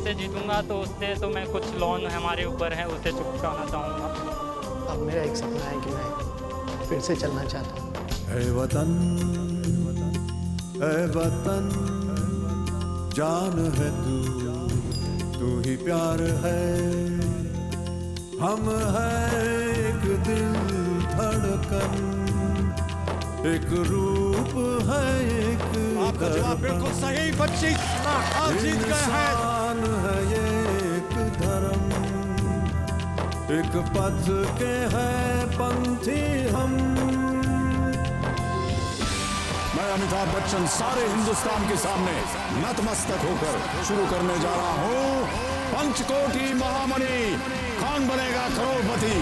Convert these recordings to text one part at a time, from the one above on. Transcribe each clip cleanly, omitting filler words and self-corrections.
पैसे जीतूंगा तो उससे तो मैं कुछ लोन हमारे ऊपर है उसे चुकाना चाहूँगा। अब मेरा एक सपना है कि मैं फिर से चलना चाहता हूँ। है वतन जान है तू ही प्यार है, हम है एक दिल धड़कन, एक रूप है एक आपका जवाब बिल्कुल सही। 25 लाख आप जीत गए हैं। इंसान है एक धर्म, एक पथ के है पंथी हम। मैं अमिताभ बच्चन सारे हिंदुस्तान के सामने नतमस्तक होकर शुरू करने जा रहा हूं पंचकोटी महामणि कौन बनेगा करोड़पति।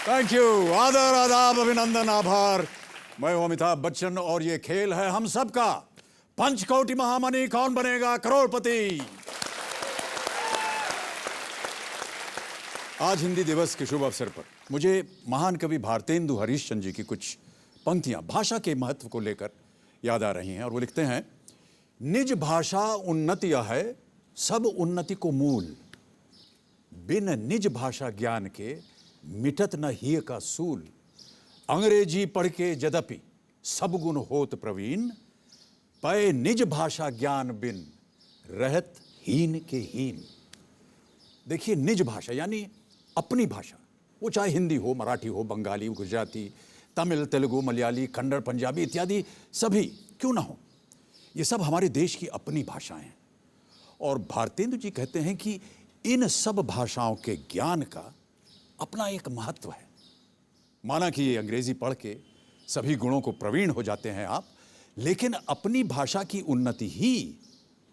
Thank you. आदर आदाब अभिनंदन आभार। मैं हूं अमिताभ बच्चन और ये खेल है हम सबका पंचकोटी महामणि कौन बनेगा करोड़पति। आज हिंदी दिवस के शुभ अवसर पर मुझे महान कवि भारतेंदु हरीशचंद्र जी की कुछ पंक्तियां भाषा के महत्व को लेकर याद आ रही हैं और वो लिखते हैं, निज भाषा उन्नति है सब उन्नति को मूल, बिन निज भाषा ज्ञान के मिटत न हिय का सूल, अंग्रेजी पढ़ के यद्यपि सब गुण होत प्रवीण, पय निज भाषा ज्ञान बिन रहत हीन के हीन। देखिए, निज भाषा यानी अपनी भाषा, वो चाहे हिंदी हो, मराठी हो, बंगाली, गुजराती, तमिल, तेलुगु, मलयाली, कन्नड़, पंजाबी इत्यादि सभी क्यों ना हो, ये सब हमारे देश की अपनी भाषाएं हैं। और भारतेंदु जी कहते हैं कि इन सब भाषाओं के ज्ञान का अपना एक महत्व है। माना कि ये अंग्रेजी पढ़ के सभी गुणों को प्रवीण हो जाते हैं आप, लेकिन अपनी भाषा की उन्नति ही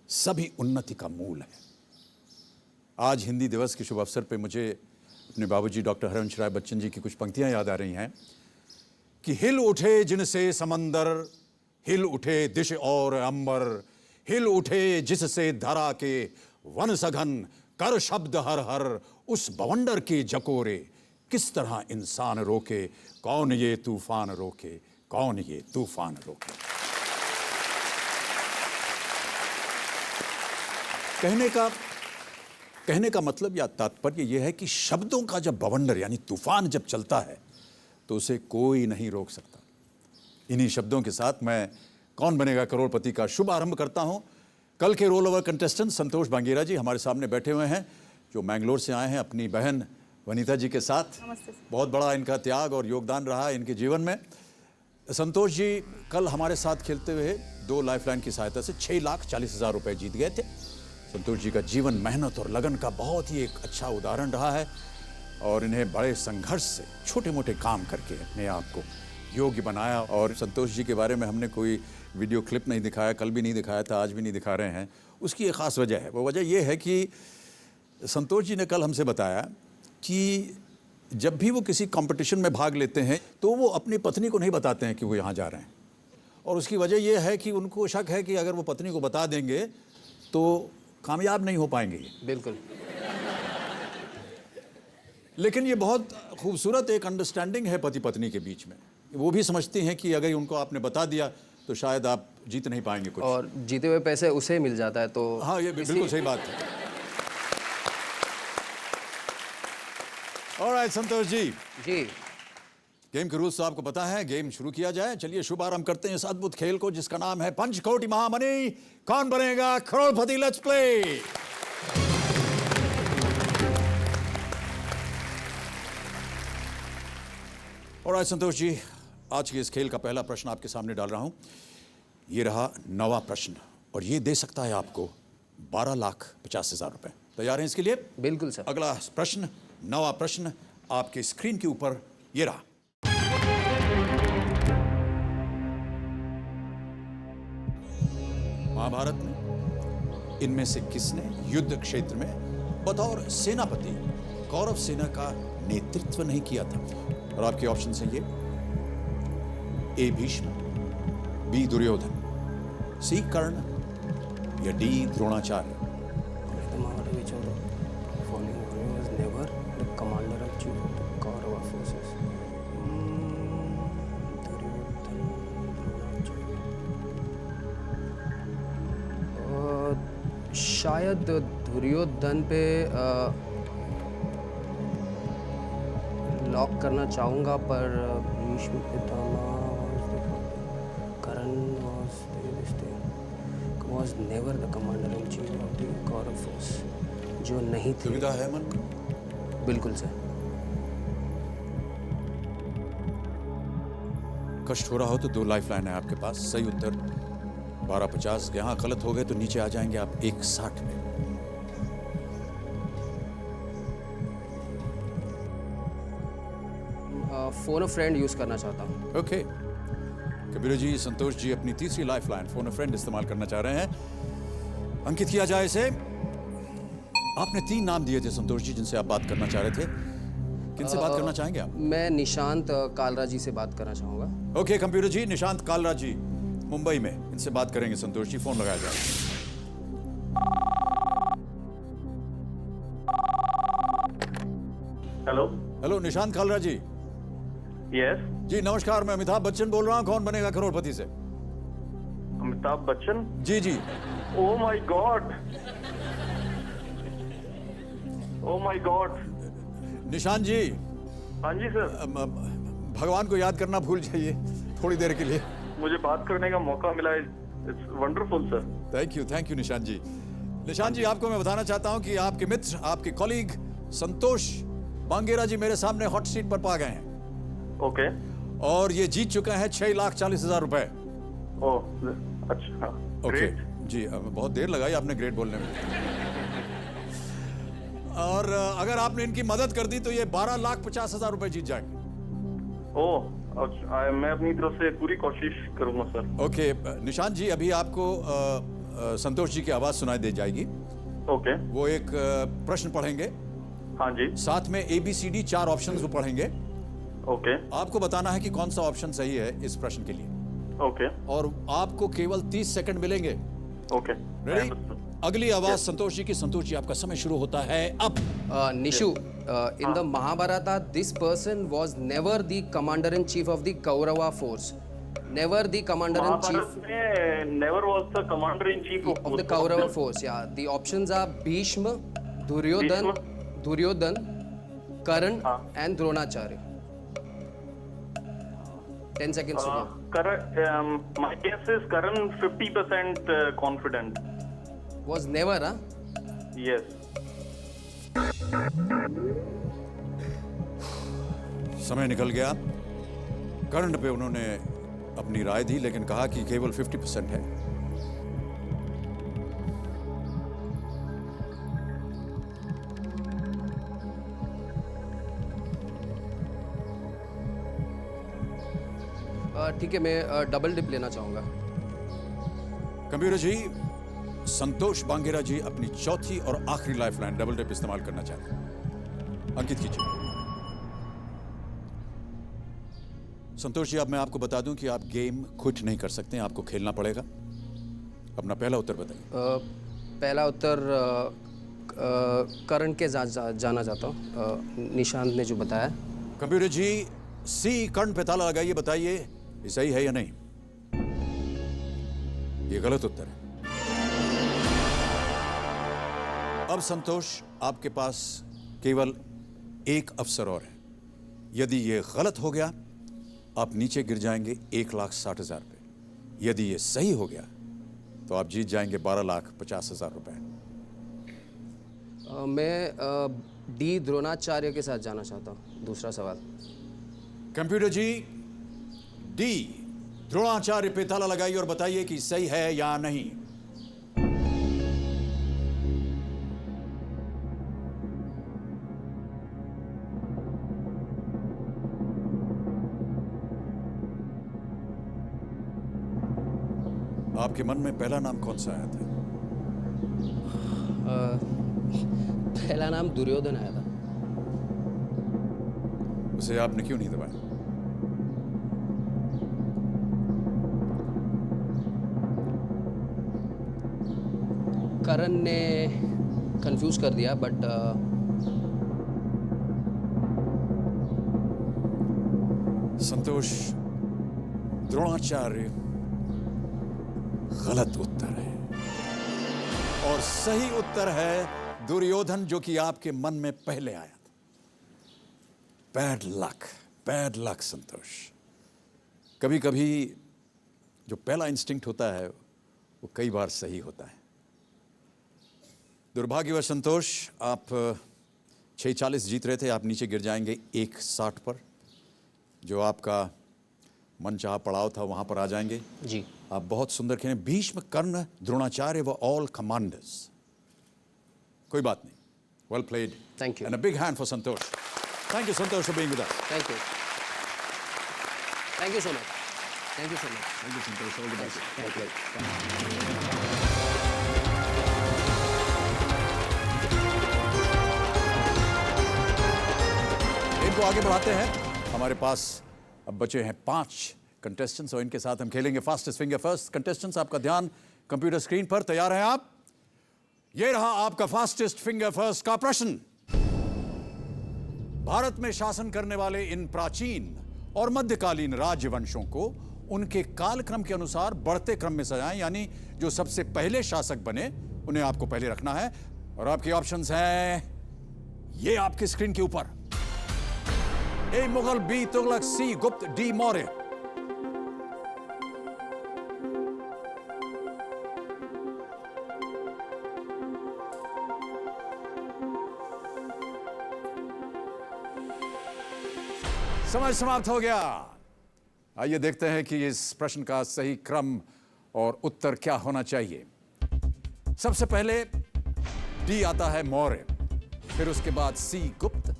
सभी उन्नति का मूल है। आज हिंदी दिवस के शुभ अवसर पे मुझे अपने बाबूजी डॉक्टर हरिवंश राय बच्चन जी की कुछ पंक्तियां याद आ रही हैं कि हिल उठे जिनसे समंदर, हिल उठे दिश और अंबर, हिल उठे जिससे धरा के वन सघन, कर शब्द हर हर उस बवंडर के जकोरे, किस तरह इंसान रोके, कौन ये तूफान रोके, कौन ये तूफान रोके। कहने का मतलब या तात्पर्य यह है कि शब्दों का जब बवंडर यानी तूफान जब चलता है तो उसे कोई नहीं रोक सकता। इन्हीं शब्दों के साथ मैं कौन बनेगा करोड़पति का शुभ आरंभ करता हूं। कल के रोल ओवर कंटेस्टेंट संतोष बांगेरा जी हमारे सामने बैठे हुए हैं, जो मैंगलोर से आए हैं अपनी बहन वनीता जी के साथ। बहुत बड़ा इनका त्याग और योगदान रहा है इनके जीवन में। संतोष जी कल हमारे साथ खेलते हुए 2 लाइफलाइन की सहायता से 6,40,000 रुपए जीत गए थे। संतोष जी का जीवन मेहनत और लगन का बहुत ही एक अच्छा उदाहरण रहा है और इन्हें बड़े संघर्ष से छोटे मोटे काम करके अपने आप को योग्य बनाया। और संतोष जी के बारे में हमने कोई वीडियो क्लिप नहीं दिखाया, कल भी नहीं दिखाया था, आज भी नहीं दिखा रहे हैं। उसकी एक ख़ास वजह है। वो वजह यह है कि संतोष जी ने कल हमसे बताया कि जब भी वो किसी कंपटीशन में भाग लेते हैं तो वो अपनी पत्नी को नहीं बताते हैं कि वो यहाँ जा रहे हैं। और उसकी वजह यह है कि उनको शक है कि अगर वो पत्नी को बता देंगे तो कामयाब नहीं हो पाएंगे। बिल्कुल। लेकिन ये बहुत खूबसूरत एक अंडरस्टैंडिंग है पति पत्नी के बीच में। वो भी समझती हैं कि अगर उनको आपने बता दिया तो शायद आप जीत नहीं पाएंगे कुछ, और जीते हुए पैसे उसे मिल जाता है। तो हाँ, ये बिल्कुल सही बात है। ऑलराइट संतोष जी, गेम के रूल्स तो आपको पता है। गेम शुरू किया जाए। चलिए शुभारंभ करते हैं इस अद्भुत खेल को जिसका नाम है पंचकोटी महामणि Kaun Banega Crorepati. Let's play. Alright Santosh ji, आज के इस खेल का पहला प्रश्न आपके सामने डाल रहा हूं। ये रहा 9वां प्रश्न और ये दे सकता है आपको 12,50,000 रुपए। तैयार हैं इसके लिए? बिल्कुल सर। अगला प्रश्न, 9वां प्रश्न आपके स्क्रीन के ऊपर ये रहा। महाभारत में इनमें से किसने युद्ध क्षेत्र में बतौर सेनापति कौरव सेना का नेतृत्व नहीं किया था? और आपके ऑप्शन हैं ये: ए भीष्म, बी दुर्योधन, सी कर्ण या D Dronacharya. The Maharata which of the following warrior was never the commander of chief of the Kaurava forces? Duryodhan, Dronacharya। शायद दुर्योधन पे लॉक करना चाहूँगा, पर भीष्म पितामह कर्ण was never the commander in chief of the Kaurav force, जो नहीं थे। सुविधा है मन? बिल्कुल सर। कष्ट हो रहा हो तो 2 लाइफ लाइन है आपके पास। सही उत्तर 1250। यहाँ गलत हो गए तो नीचे आ जाएंगे आप 160 में। फोन अ फ्रेंड यूज करना चाहता हूँ। ओके कबीर जी, संतोष जी अपनी तीसरी life line phone a friend इस्तेमाल करना चाह रहे हैं। अंकित किया जाए इसे। आपने 3 नाम दिए थे संतोष जी जिनसे आप बात करना चाह रहे थे। किनसे बात करना चाहेंगे आप? मैं निशांत कालरा जी से बात करना चाहूँगा। ओके कंप्यूटर जी, निशांत कालरा जी मुंबई में, इनसे बात करेंगे संतोष जी। फोन लगाया जाए। हेलो। हेलो निशांत कालरा जी। यस जी नमस्कार, मैं अमिताभ बच्चन बोल रहा हूँ। कौन बनेगा करोड़पति से? अमिताभ बच्चन। जी जी। Oh my god, oh my god. Nishant ji. हाँ जी सर। भगवान को याद करना भूल जाइए थोड़ी देर के लिए। मुझे बात करने का मौका मिला, it's wonderful sir. Thank you Nishant ji. Nishant ji, आपको मैं बताना चाहता हूं कि आपके मित्र, आपके कॉलीग संतोष बांगेरा जी मेरे सामने हॉट सीट पर पा गए हैं। ओके। और ये जीत चुके हैं 6,40,000 रुपए। ओह अच्छा, ओके ग्रेट। जी, बहुत देर लगाई आपने ग्रेट बोलने में। और अगर आपने इनकी मदद कर दी तो ये 12,50,000 रुपए जीत जाएंगे। ओह अच्छा, मैं अपनी तरफ से पूरी कोशिश करूंगा सर। ओके निशांत जी, अभी आपको संतोष जी की आवाज सुनाई दे जाएगी। ओके। वो एक प्रश्न पढ़ेंगे, हाँ जी। साथ में ABCD 4 ऑप्शंस वो पढ़ेंगे। ओके। आपको बताना है कि कौन सा ऑप्शन सही है इस प्रश्न के लिए। ओके। और आपको केवल 30 सेकंड मिलेंगे। ओके। रेडी? अगली आवाज संतोष जी की। संतोष जी, आपका समय शुरू होता है अब। Nishu, in the Mahabharata, this person was never the commander in chief of the Kaurava force. Never the commander in chief Mahabharat में never was the commander in chief of the Kaurava force. Yeah, the options are Bhishma, Duryodhan, Karan, and Dronacharya. 10 seconds to go. My guess is Karan 50% confident. Was never, huh? Yes. समय निकल गया। कर्ण पे उन्होंने अपनी राय दी, लेकिन कहा कि केवल 50% है। ठीक है, मैं डबल डिप लेना चाहूँगा। कंप्यूटर जी, संतोष बांगेरा जी अपनी चौथी और आखिरी लाइफ लाइन डबल डिप इस्तेमाल करना चाहते हैं। अंकित कीजिए। संतोष जी, अब मैं आपको बता दूं कि आप गेम क्विट नहीं कर सकते हैं, आपको खेलना पड़ेगा। अपना पहला उत्तर बताइए। पहला उत्तर करण के जाना चाहता हूँ, निशांत ने जो बताया। कंप्यूटर जी, सी कर्ण पे ताला लगाइए, बताइए ये सही है या नहीं। ये गलत उत्तर है। अब संतोष, आपके पास केवल एक अवसर और है। यदि ये गलत हो गया आप नीचे गिर जाएंगे 1,60,000 पे। यदि ये सही हो गया तो आप जीत जाएंगे 12,50,000 रुपए। मैं डी द्रोणाचार्य के साथ जाना चाहता हूँ। दूसरा सवाल। कंप्यूटर जी, डी द्रोणाचार्य पे ताला लगाइए और बताइए कि सही है या नहीं। आपके मन में पहला नाम कौन सा आया था? पहला नाम दुर्योधन आया था। उसे आपने क्यों नहीं दबाया? करण ने कंफ्यूज कर दिया, बट संतोष, द्रोणाचार्य गलत उत्तर है और सही उत्तर है दुर्योधन, जो कि आपके मन में पहले आया था। बैड लक संतोष। कभी कभी जो पहला इंस्टिंक्ट होता है वो कई बार सही होता है। दुर्भाग्यवश संतोष, आप 6:40 जीत रहे थे, आप नीचे गिर जाएंगे 1:60 पर। जो आपका मनचाहा पड़ाव था वहां पर आ जाएंगे जी। आप बहुत सुंदर खेले। भीष्म, कर्ण, द्रोणाचार्य व ऑल कमांडर्स। कोई बात नहीं, well played. Thank you. And a big hand for Santosh. Thank you Santosh for being with us. Thank you so much. Thank you Santosh, all the best. इनको आगे बढ़ाते हैं। हमारे पास अब बचे हैं 5 कंटेस्टेंट्स और इनके साथ हम खेलेंगे फास्टेस्ट फिंगर फर्स्ट। कंटेस्टेंट्स, आपका ध्यान कंप्यूटर स्क्रीन पर। तैयार हैं आप? ये रहा आपका फास्टेस्ट फिंगर फर्स्ट का प्रश्न। भारत में शासन करने वाले इन प्राचीन और मध्यकालीन राजवंशों को उनके कालक्रम के अनुसार बढ़ते क्रम में सजाएं, यानी जो सबसे पहले शासक बने उन्हें आपको पहले रखना है। और आपके ऑप्शंस हैं ये आपकी स्क्रीन के ऊपर। ए मुगल, बी तुगलक, सी गुप्त, डी मौर्य। समय समाप्त हो गया। आइए देखते हैं कि इस प्रश्न का सही क्रम और उत्तर क्या होना चाहिए। सबसे पहले डी आता है मौर्य, फिर उसके बाद सी गुप्त,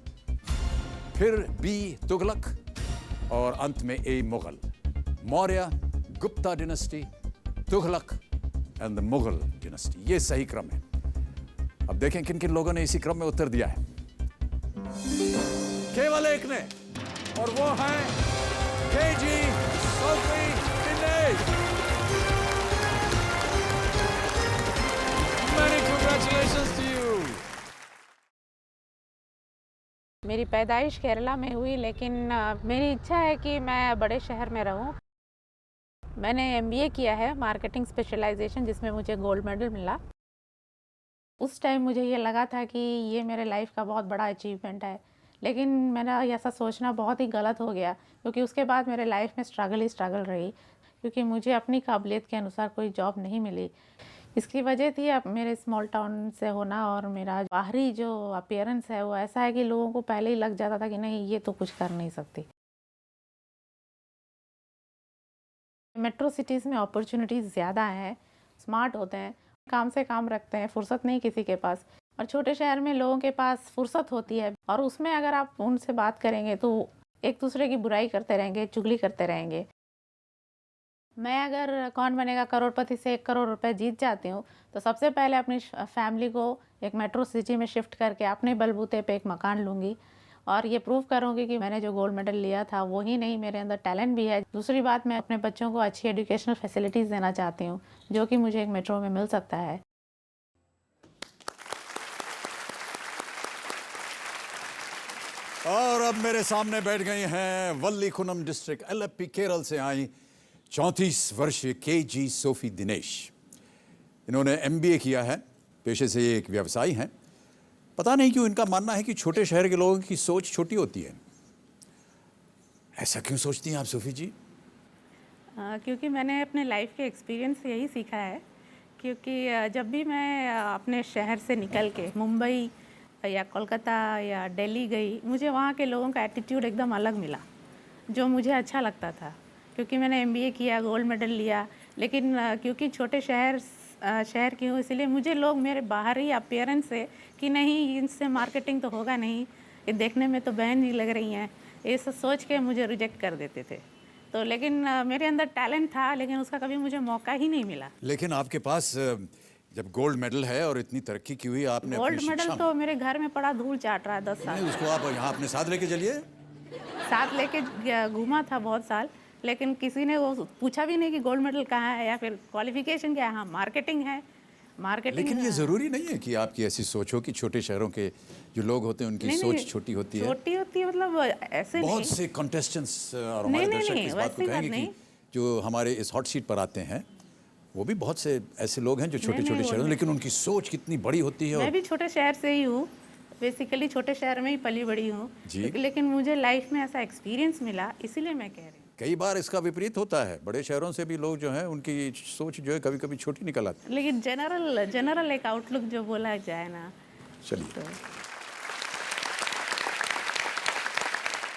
फिर बी तुगलक और अंत में ए Mughal. Maurya, Gupta dynasty, Tughlaq and the Mughal dynasty, ये सही क्रम है। अब देखें किन किन लोगों ने इसी क्रम में उत्तर दिया है। केवल एक ने, और वो है KG Sophie Dinesh. Many congratulations to you. मेरी पैदाइश केरला में हुई, लेकिन मेरी इच्छा है कि मैं बड़े शहर में रहूं। मैंने MBA किया है, मार्केटिंग स्पेशलाइजेशन, जिसमें मुझे गोल्ड मेडल मिला। उस टाइम मुझे ये लगा था कि ये मेरे लाइफ का बहुत बड़ा अचीवमेंट है, लेकिन मेरा ऐसा सोचना बहुत ही गलत हो गया, क्योंकि उसके बाद मेरे लाइफ में स्ट्रगल ही स्ट्रगल रही, क्योंकि मुझे अपनी काबिलियत के अनुसार कोई जॉब नहीं मिली। इसकी वजह थी अब मेरे स्मॉल टाउन से होना, और मेरा बाहरी जो अपीयरेंस है वो ऐसा है कि लोगों को पहले ही लग जाता था कि नहीं, ये तो कुछ कर नहीं सकती। मेट्रो सिटीज़ में अपॉर्चुनिटीज़ ज़्यादा हैं, स्मार्ट होते हैं, काम से काम रखते हैं, फुर्सत नहीं किसी के पास। और छोटे शहर में लोगों के पास फुर्सत होती है, और उसमें अगर आप उनसे बात करेंगे तो एक दूसरे की बुराई करते रहेंगे, चुगली करते रहेंगे। मैं अगर कौन बनेगा करोड़पति से 1 करोड़ रुपए जीत जाती हूँ, तो सबसे पहले अपनी फैमिली को एक मेट्रो सिटी में शिफ्ट करके अपने बलबूते पे एक मकान लूँगी, और ये प्रूव करूँगी कि मैंने जो गोल्ड मेडल लिया था वो ही नहीं, मेरे अंदर टैलेंट भी है। दूसरी बात, मैं अपने बच्चों को अच्छी एजुकेशनल फैसिलिटीज़ देना चाहती हूँ, जो कि मुझे एक मेट्रो में मिल सकता है। और अब मेरे सामने बैठ गई हैं वल्लीकुनम डिस्ट्रिक्ट एलेप्पी केरल से आई 34 वर्षीय केजी सोफी दिनेश। इन्होंने MBA किया है, पेशे से ये एक व्यवसायी हैं। पता नहीं क्यों इनका मानना है कि छोटे शहर के लोगों की सोच छोटी होती है। ऐसा क्यों सोचती हैं आप सोफी जी? क्योंकि मैंने अपने लाइफ के एक्सपीरियंस से यही सीखा है, क्योंकि जब भी मैं अपने शहर से निकल के मुंबई या कोलकाता या दिल्ली गई, मुझे वहाँ के लोगों का एटीट्यूड एकदम अलग मिला, जो मुझे अच्छा लगता था। क्योंकि मैंने MBA किया, गोल्ड मेडल लिया, लेकिन क्योंकि छोटे शहर की हूँ, इसलिए मुझे लोग मेरे बाहरी अपीयरेंस से कि नहीं, इनसे मार्केटिंग तो होगा नहीं, ये देखने में तो बहन नहीं लग रही हैं, ये सब सोच के मुझे रिजेक्ट कर देते थे। तो लेकिन मेरे अंदर टैलेंट था, लेकिन उसका कभी मुझे मौका ही नहीं मिला। लेकिन आपके पास जब गोल्ड मेडल है और इतनी तरक्की की हुई, आपने गोल्ड मेडल तो मेरे घर में पड़ा धूल चाट रहा है 10 साल। उसको आप यहाँ अपने साथ लेके चलिए। साथ लेके घूमा था बहुत साल, लेकिन किसी ने वो पूछा भी नहीं कि गोल्ड मेडल कहाँ है या फिर क्वालिफिकेशन क्या है। हाँ, मार्केटिंग है, मार्केटिंग। लेकिन ये जरूरी नहीं है कि आपकी ऐसी सोच हो कि छोटे शहरों के जो लोग होते हैं उनकी सोच छोटी होती है। छोटी होती है मतलब ऐसे नहीं। बहुत से कंटेस्टेंट्स और हमारे दर्शक इस बात को कहेंगे कि जो हमारे इस हॉट सीट पर आते हैं वो भी बहुत से ऐसे लोग हैं जो छोटे छोटे शहरों, लेकिन उनकी सोच कितनी बड़ी होती है। मैं भी छोटे शहर से ही हूँ, बेसिकली छोटे शहर में ही पली बड़ी हूँ, लेकिन मुझे लाइफ में ऐसा एक्सपीरियंस मिला, इसीलिए मैं कह रही हूँ। कई बार इसका विपरीत होता है, बड़े शहरों से भी लोग जो हैं उनकी सोच जो है कभी कभी छोटी निकल आती है। लेकिन जनरल एक आउटलुक जो बोला जाए ना। चलिए,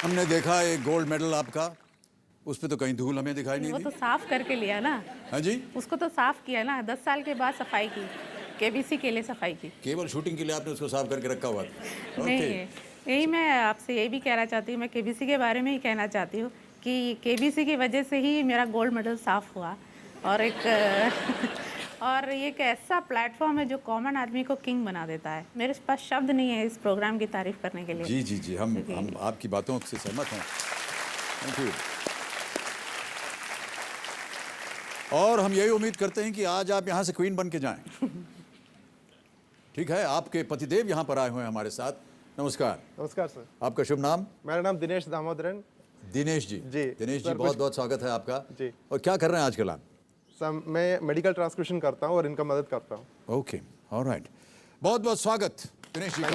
हमने देखा एक गोल्ड मेडल आपका, उस पे तो कहीं धूल हमें दिखाई नहीं वो दी। तो साफ करके लिया ना। हाँ जी, उसको तो साफ किया ना, 10 साल के बाद सफाई की, केबीसी के लिए सफाई की। केवल शूटिंग के लिए आपने उसको साफ करके रखा हुआ था? नहीं, यही मैं आपसे यही भी कहना चाहती हूँ, मैं केबीसी के बारे में ही कहना चाहती हूँ कि केबीसी की वजह से ही मेरा गोल्ड मेडल साफ हुआ। और और ये एक ऐसा प्लेटफॉर्म है जो कॉमन आदमी को किंग बना देता है। मेरे पास शब्द नहीं है इस प्रोग्राम की तारीफ करने के लिए। जी जी जी, हम आपकी बातों से सहमत हैं। Thank you. और हम यही उम्मीद करते हैं कि आज आप यहाँ से क्वीन बन के जाएं। ठीक है, आपके पतिदेव यहाँ पर आए हुए हैं हमारे साथ। नमस्कार। नमस्कार सर। आपका शुभ नाम? मेरा नाम दिनेश दामोदरन। दिनेश जी। जी दिनेश जी, सर, बहुत बहुत स्वागत है आपका। जी। और क्या कर रहे हैं आजकल आप? सर, मैं मेडिकल ट्रांसक्रिप्शन करता हूँ और इनका मदद करता हूँ। Okay, alright. बहुत बहुत स्वागत दिनेश जी का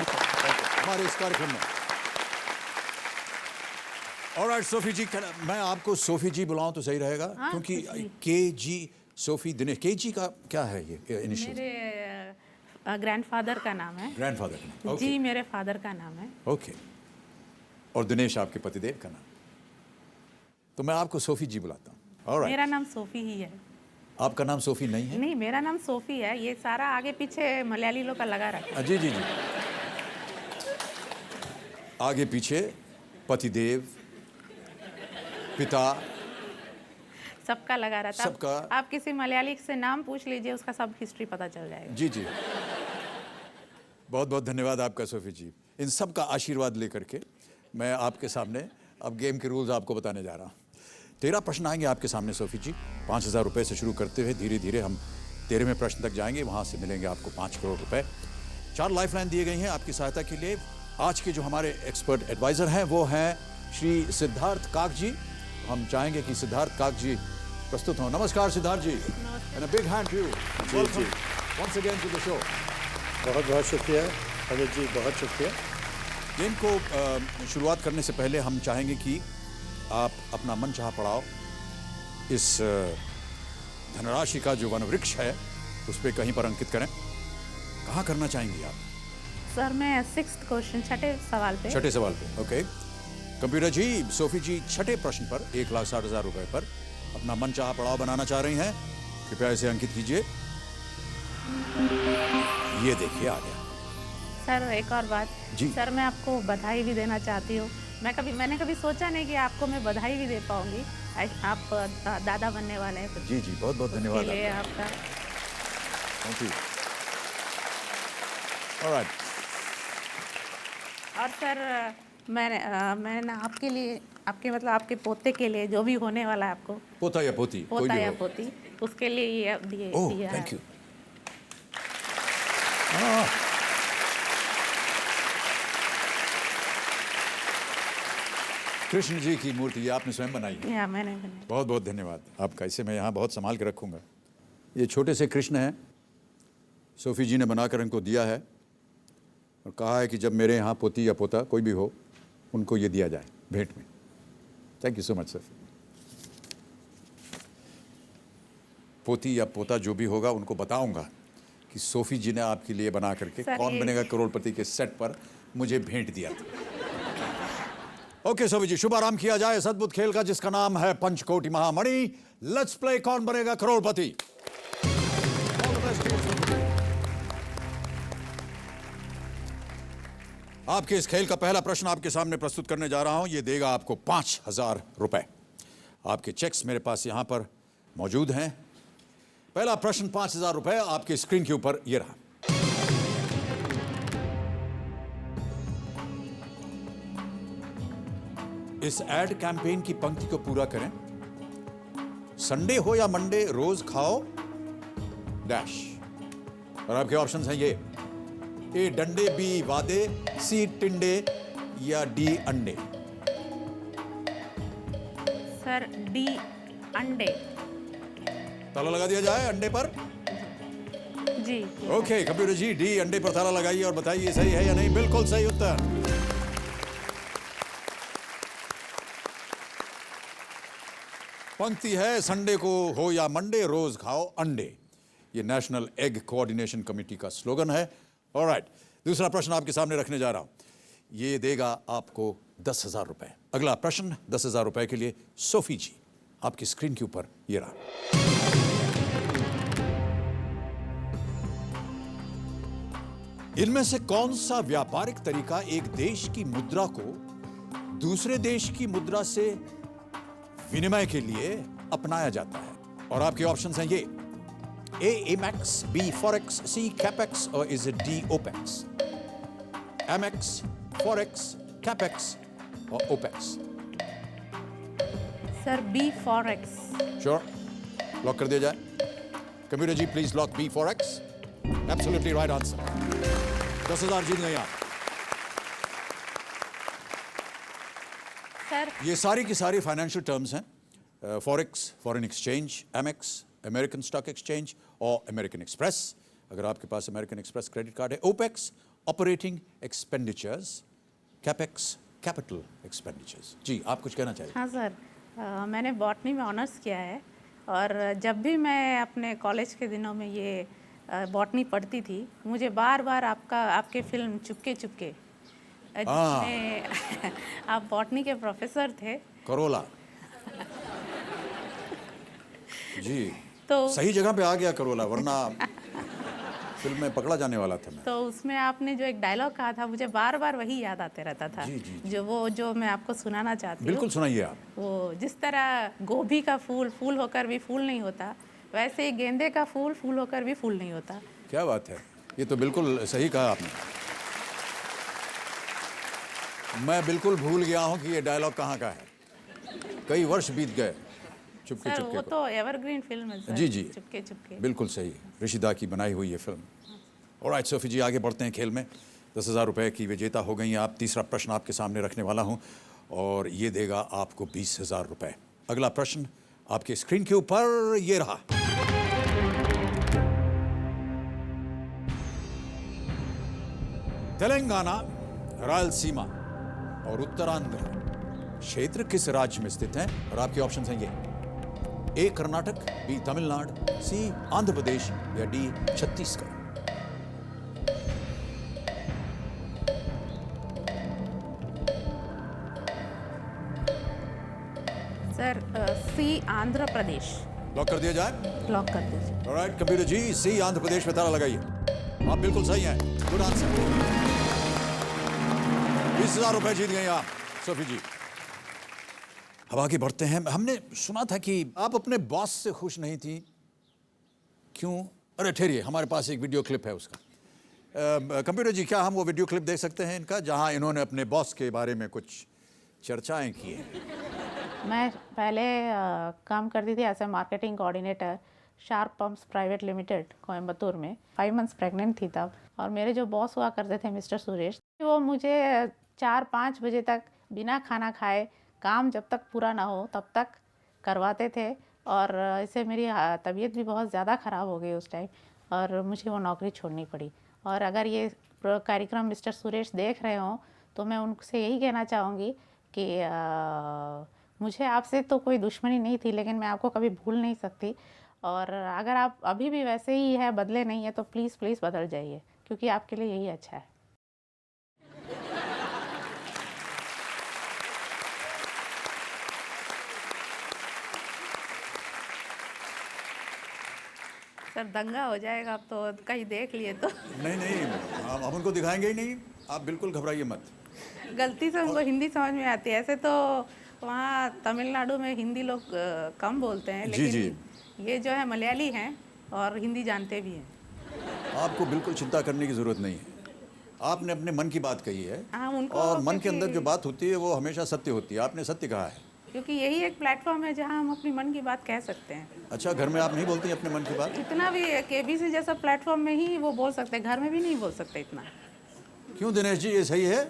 हमारे इस कार्यक्रम में। ऑलराइट सोफी जी, मैं आपको सोफी जी बुलाऊं तो सही रहेगा? हाँ, क्योंकि के.जी. Sophie Dinesh, KG. का क्या है ये इनिशियल? मेरे ग्रैंडफादर का नाम है। ग्रैंडफादर का नाम? जी, मेरे फादर का नाम है। ओके। और दिनेश आपके पतिदेव का नाम, तो मैं आपको सोफी जी बुलाता हूँ। ऑलराइट। मेरा नाम सोफी ही है। आपका नाम सोफी नहीं है? नहीं, मेरा नाम सोफी है। ये सारा आगे पीछे मलयाली लोग का लगा रखा है। जी जी जी, आगे पीछे पतिदेव, पिता, सबका लगा रहता है। सबका। आप किसी मलयाली से नाम पूछ लीजिए, उसका सब हिस्ट्री पता चल जाएगा। जी जी, बहुत बहुत धन्यवाद आपका सोफी जी। इन सब का आशीर्वाद लेकर के मैं आपके सामने अब गेम के रूल्स आपको बताने जा रहा हूँ। 13 प्रश्न आएंगे आपके सामने सोफी जी। 5,000 रुपये से शुरू करते हुए धीरे धीरे हम 13वें प्रश्न तक जाएंगे, वहाँ से मिलेंगे आपको 5 करोड़ रुपए। 4 लाइफलाइन दिए गई हैं आपकी सहायता के लिए। आज के जो हमारे एक्सपर्ट एडवाइज़र हैं वो हैं श्री सिद्धार्थ काक जी। हम चाहेंगे कि सिद्धार्थ काक जी प्रस्तुत हों। नमस्कार Siddharth ji, and a big hand to you. Welcome once again to the show. बहुत बहुत शुक्रिया अमित जी, बहुत शुक्रिया। गेम को शुरुआत करने से पहले हम चाहेंगे कि आप अपना मनचाहा पड़ाव इस धनराशि का जो वनवृक्ष है उस पर कहीं पर अंकित करें। कहाँ करना चाहेंगी आप? सर, मैं 6th क्वेश्चन, छठे सवाल पे। छठे सवाल पे, ओके। कंप्यूटर जी, सोफी जी छठे प्रश्न पर 1,60,000 रुपए पर अपना मनचाहा पड़ाव बनाना चाह रही हैं। कृपया इसे अंकित कीजिए। ये देखिए आ गया। सर, एक और बात जी। सर, मैं आपको बधाई भी देना चाहती हूँ। मैंने कभी सोचा नहीं कि आपको मैं बधाई भी दे पाऊंगी। आप दादा बनने वाले हैं। जी जी, बहुत बहुत धन्यवाद उसके लिए आपका। Thank you. ऑलराइट। और सर, मैंने आपके लिए, आपके पोते के लिए, जो भी होने वाला है आपको, पोता या पोती, कोई पोता भी या हो। पोती, उसके लिए ये दिए ओह, दिया है। Thank you. कृष्ण जी की मूर्ति ये आपने स्वयं बनाई है? या मैंने बनाया। बहुत बहुत धन्यवाद आपका। इसे मैं यहाँ बहुत संभाल के रखूँगा। ये छोटे से कृष्ण हैं, सोफी जी ने बनाकर इनको दिया है और कहा है कि जब मेरे यहाँ पोती या पोता कोई भी हो उनको ये दिया जाए भेंट में। Thank you so much sir. पोती या पोता जो भी होगा उनको बताऊंगा कि सोफी जी ने आपके लिए बना करके कौन बनेगा करोड़पति के सेट पर मुझे भेंट दिया था। ओके सोफी जी, शुभारंभ किया जाए इस अद्भुत खेल का जिसका नाम है पंचकोटि महामणि। लेट्स प्ले कौन बनेगा करोड़पति। आपके इस खेल का पहला प्रश्न आपके सामने प्रस्तुत करने जा रहा हूं। यह देगा आपको 5,000 रुपए। आपके चेक्स मेरे पास यहां पर मौजूद हैं। पहला प्रश्न 5,000 रुपए आपके स्क्रीन के ऊपर यह रहा। इस एड कैंपेन की पंक्ति को पूरा करें। संडे हो या मंडे रोज खाओ डैश। और आपके ऑप्शंस हैं ये: ए डंडे, बी वादे, सी टिंडे या डी अंडे। सर डी अंडे। ताला लगा दिया जाए अंडे पर। जी ओके कंप्यूटर जी, डी अंडे पर ताला लगाइए और बताइए सही है या नहीं। बिल्कुल सही उत्तर। पंक्ति है संडे को हो या मंडे रोज खाओ अंडे। ये नेशनल एग कोऑर्डिनेशन कमेटी का स्लोगन है। ऑलराइट, दूसरा प्रश्न आपके सामने रखने जा रहा हूं। ये देगा आपको 10,000 रुपए। अगला प्रश्न 10,000 रुपए के लिए सोफी जी, आपकी स्क्रीन के ऊपर ये रहा। इनमें से कौन सा व्यापारिक तरीका एक देश की मुद्रा को दूसरे देश की मुद्रा से विनिमय के लिए अपनाया जाता है? और आपके ऑप्शंस हैं ये: A Amex, B forex, C capex और is it D opex? Amex, forex, capex और opex? Sir B forex. Sure, lock कर दिया जाए। Computer ji please lock B forex. Absolutely right answer. 10,000 जीत गए आप। सर ये सारी की सारी फाइनेंशियल टर्म्स हैं। Forex foreign exchange, Amex American stock exchange और अमेरिकन एक्सप्रेस, अगर आपके पास अमेरिकन एक्सप्रेस क्रेडिट कार्ड है। Opex operating expenditures, capex capital expenditures. जी आप कुछ कहना चाहिए? हाँ सर, मैंने बॉटनी में ऑनर्स किया है और जब भी मैं अपने कॉलेज के दिनों में ये बॉटनी पढ़ती थी, मुझे बार बार आपके फिल्म चुपके चुपके जिसमें आप बॉटनी के प्रोफेसर थे, करोला जी, तो सही जगह पे आ गया करोला, वरना फिल्म में पकड़ा जाने वाला था मैं। तो उसमें आपने जो एक डायलॉग कहा था, मुझे बार बार वही याद आते रहता था। जी, जी, जो मैं आपको सुनाना चाहती हूँ। बिल्कुल सुनाइए आप। वो जिस तरह गोभी का फूल फूल होकर भी फूल नहीं होता, वैसे ही गेंदे का फूल फूल होकर भी फूल नहीं होता। क्या बात है, ये तो बिल्कुल सही कहा आपने। मैं बिल्कुल भूल गया हूं कि ये डायलॉग कहाँ का है। कई वर्ष बीत गए चुपके सर चुपके वो को। तो एवरग्रीन फिल्म है सर। जी, जी। चुपके चुपके। बिल्कुल सही, ऋषिदा की बनाई हुई ये फिल्म। ऑलराइट सोफी जी, आगे बढ़ते हैं खेल में। 10,000 रुपए की विजेता हो गई हैं आप। तीसरा प्रश्न आपके सामने रखने वाला हूं और ये देगा आपको 20,000 रुपए। अगला प्रश्न आपके स्क्रीन के ऊपर ये रहा। तेलंगाना, रायलसीमा और उत्तरांध्र क्षेत्र किस राज्य में स्थित हैं? और आपके ऑप्शंस हैं ये: ए कर्नाटक, बी तमिलनाडु, सी आंध्र प्रदेश या डी छत्तीसगढ़। सर सी आंध्र प्रदेश। लॉक कर दिया जाए। लॉक कर दीजिए। ऑलराइट कंप्यूटर जी, सी आंध्र प्रदेश में ताला लगाइए। आप बिल्कुल सही हैं, गुड आंसर। 20,000 रुपए जीत गए आप सोफी जी। अब आगे बढ़ते हैं। हमने सुना था कि आप अपने बॉस से खुश नहीं थी, क्यों? अरे ठहरिए, हमारे पास एक वीडियो क्लिप है उसका। कंप्यूटर जी, क्या हम वो वीडियो क्लिप देख सकते हैं इनका, जहां इन्होंने अपने बॉस के बारे में कुछ चर्चाएं की हैं? मैं पहले काम करती थी as a marketing coordinator Sharp Pumps Private Limited Coimbatore में। 5 मंथ्स प्रेग्नेंट थी तब। और मेरे जो बॉस हुआ करते थे मिस्टर सुरेश, वो मुझे 4-5 बजे तक बिना खाना खाए काम जब तक पूरा ना हो तब तक करवाते थे। और इससे मेरी तबीयत भी बहुत ज़्यादा ख़राब हो गई उस टाइम और मुझे वो नौकरी छोड़नी पड़ी। और अगर ये कार्यक्रम मिस्टर सुरेश देख रहे हों तो मैं उनसे यही कहना चाहूँगी कि मुझे आपसे तो कोई दुश्मनी नहीं थी, लेकिन मैं आपको कभी भूल नहीं सकती। और अगर आप अभी भी वैसे ही है, बदले नहीं है, तो प्लीज़ प्लीज़ बदल जाइए, क्योंकि आपके लिए यही अच्छा है। सर दंगा हो जाएगा, अब तो कहीं देख लिए तो। नहीं नहीं, हम उनको दिखाएंगे ही नहीं, आप बिल्कुल घबराइए मत। गलती से उनको हिंदी समझ में आती है। ऐसे तो वहाँ तमिलनाडु में हिंदी लोग कम बोलते हैं, जी, लेकिन ये जो है मलयाली हैं और हिंदी जानते भी हैं। आपको बिल्कुल चिंता करने की ज़रूरत नहीं है। आपने अपने मन की बात कही है हाँ, उनको और मन के क्योंकि- अंदर जो बात होती है वो हमेशा सत्य होती है। आपने सत्य कहा है। क्योंकि यही एक प्लेटफॉर्म है जहाँ हम अपनी मन की बात कह सकते हैं। अच्छा, घर में आप नहीं बोलती अपने मन की बात? इतना भी केबीसी जैसा प्लेटफॉर्म में ही वो बोल सकते हैं, घर में भी नहीं बोल सकते इतना। क्यों दिनेश जी, ये सही है?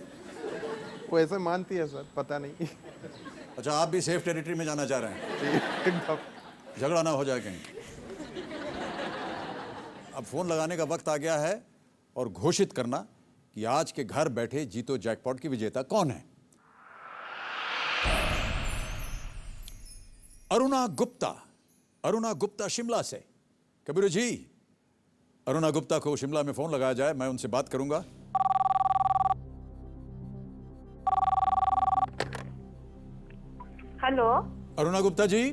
वो ऐसे मानती है सर, पता नहीं। अच्छा, आप भी सेफ टेरिटरी में जाना चाह रहे हैं? एकदम। झगड़ा ना हो जाए कहीं। अब फोन लगाने का वक्त आ गया है और घोषित करना कि आज के घर बैठे जीतो जैकपॉट की विजेता कौन है। अरुणा गुप्ता। अरुणा गुप्ता शिमला से। कबीर जी, अरुणा गुप्ता को शिमला में फोन लगाया जाए, मैं उनसे बात करूंगा। हेलो। अरुणा गुप्ता जी।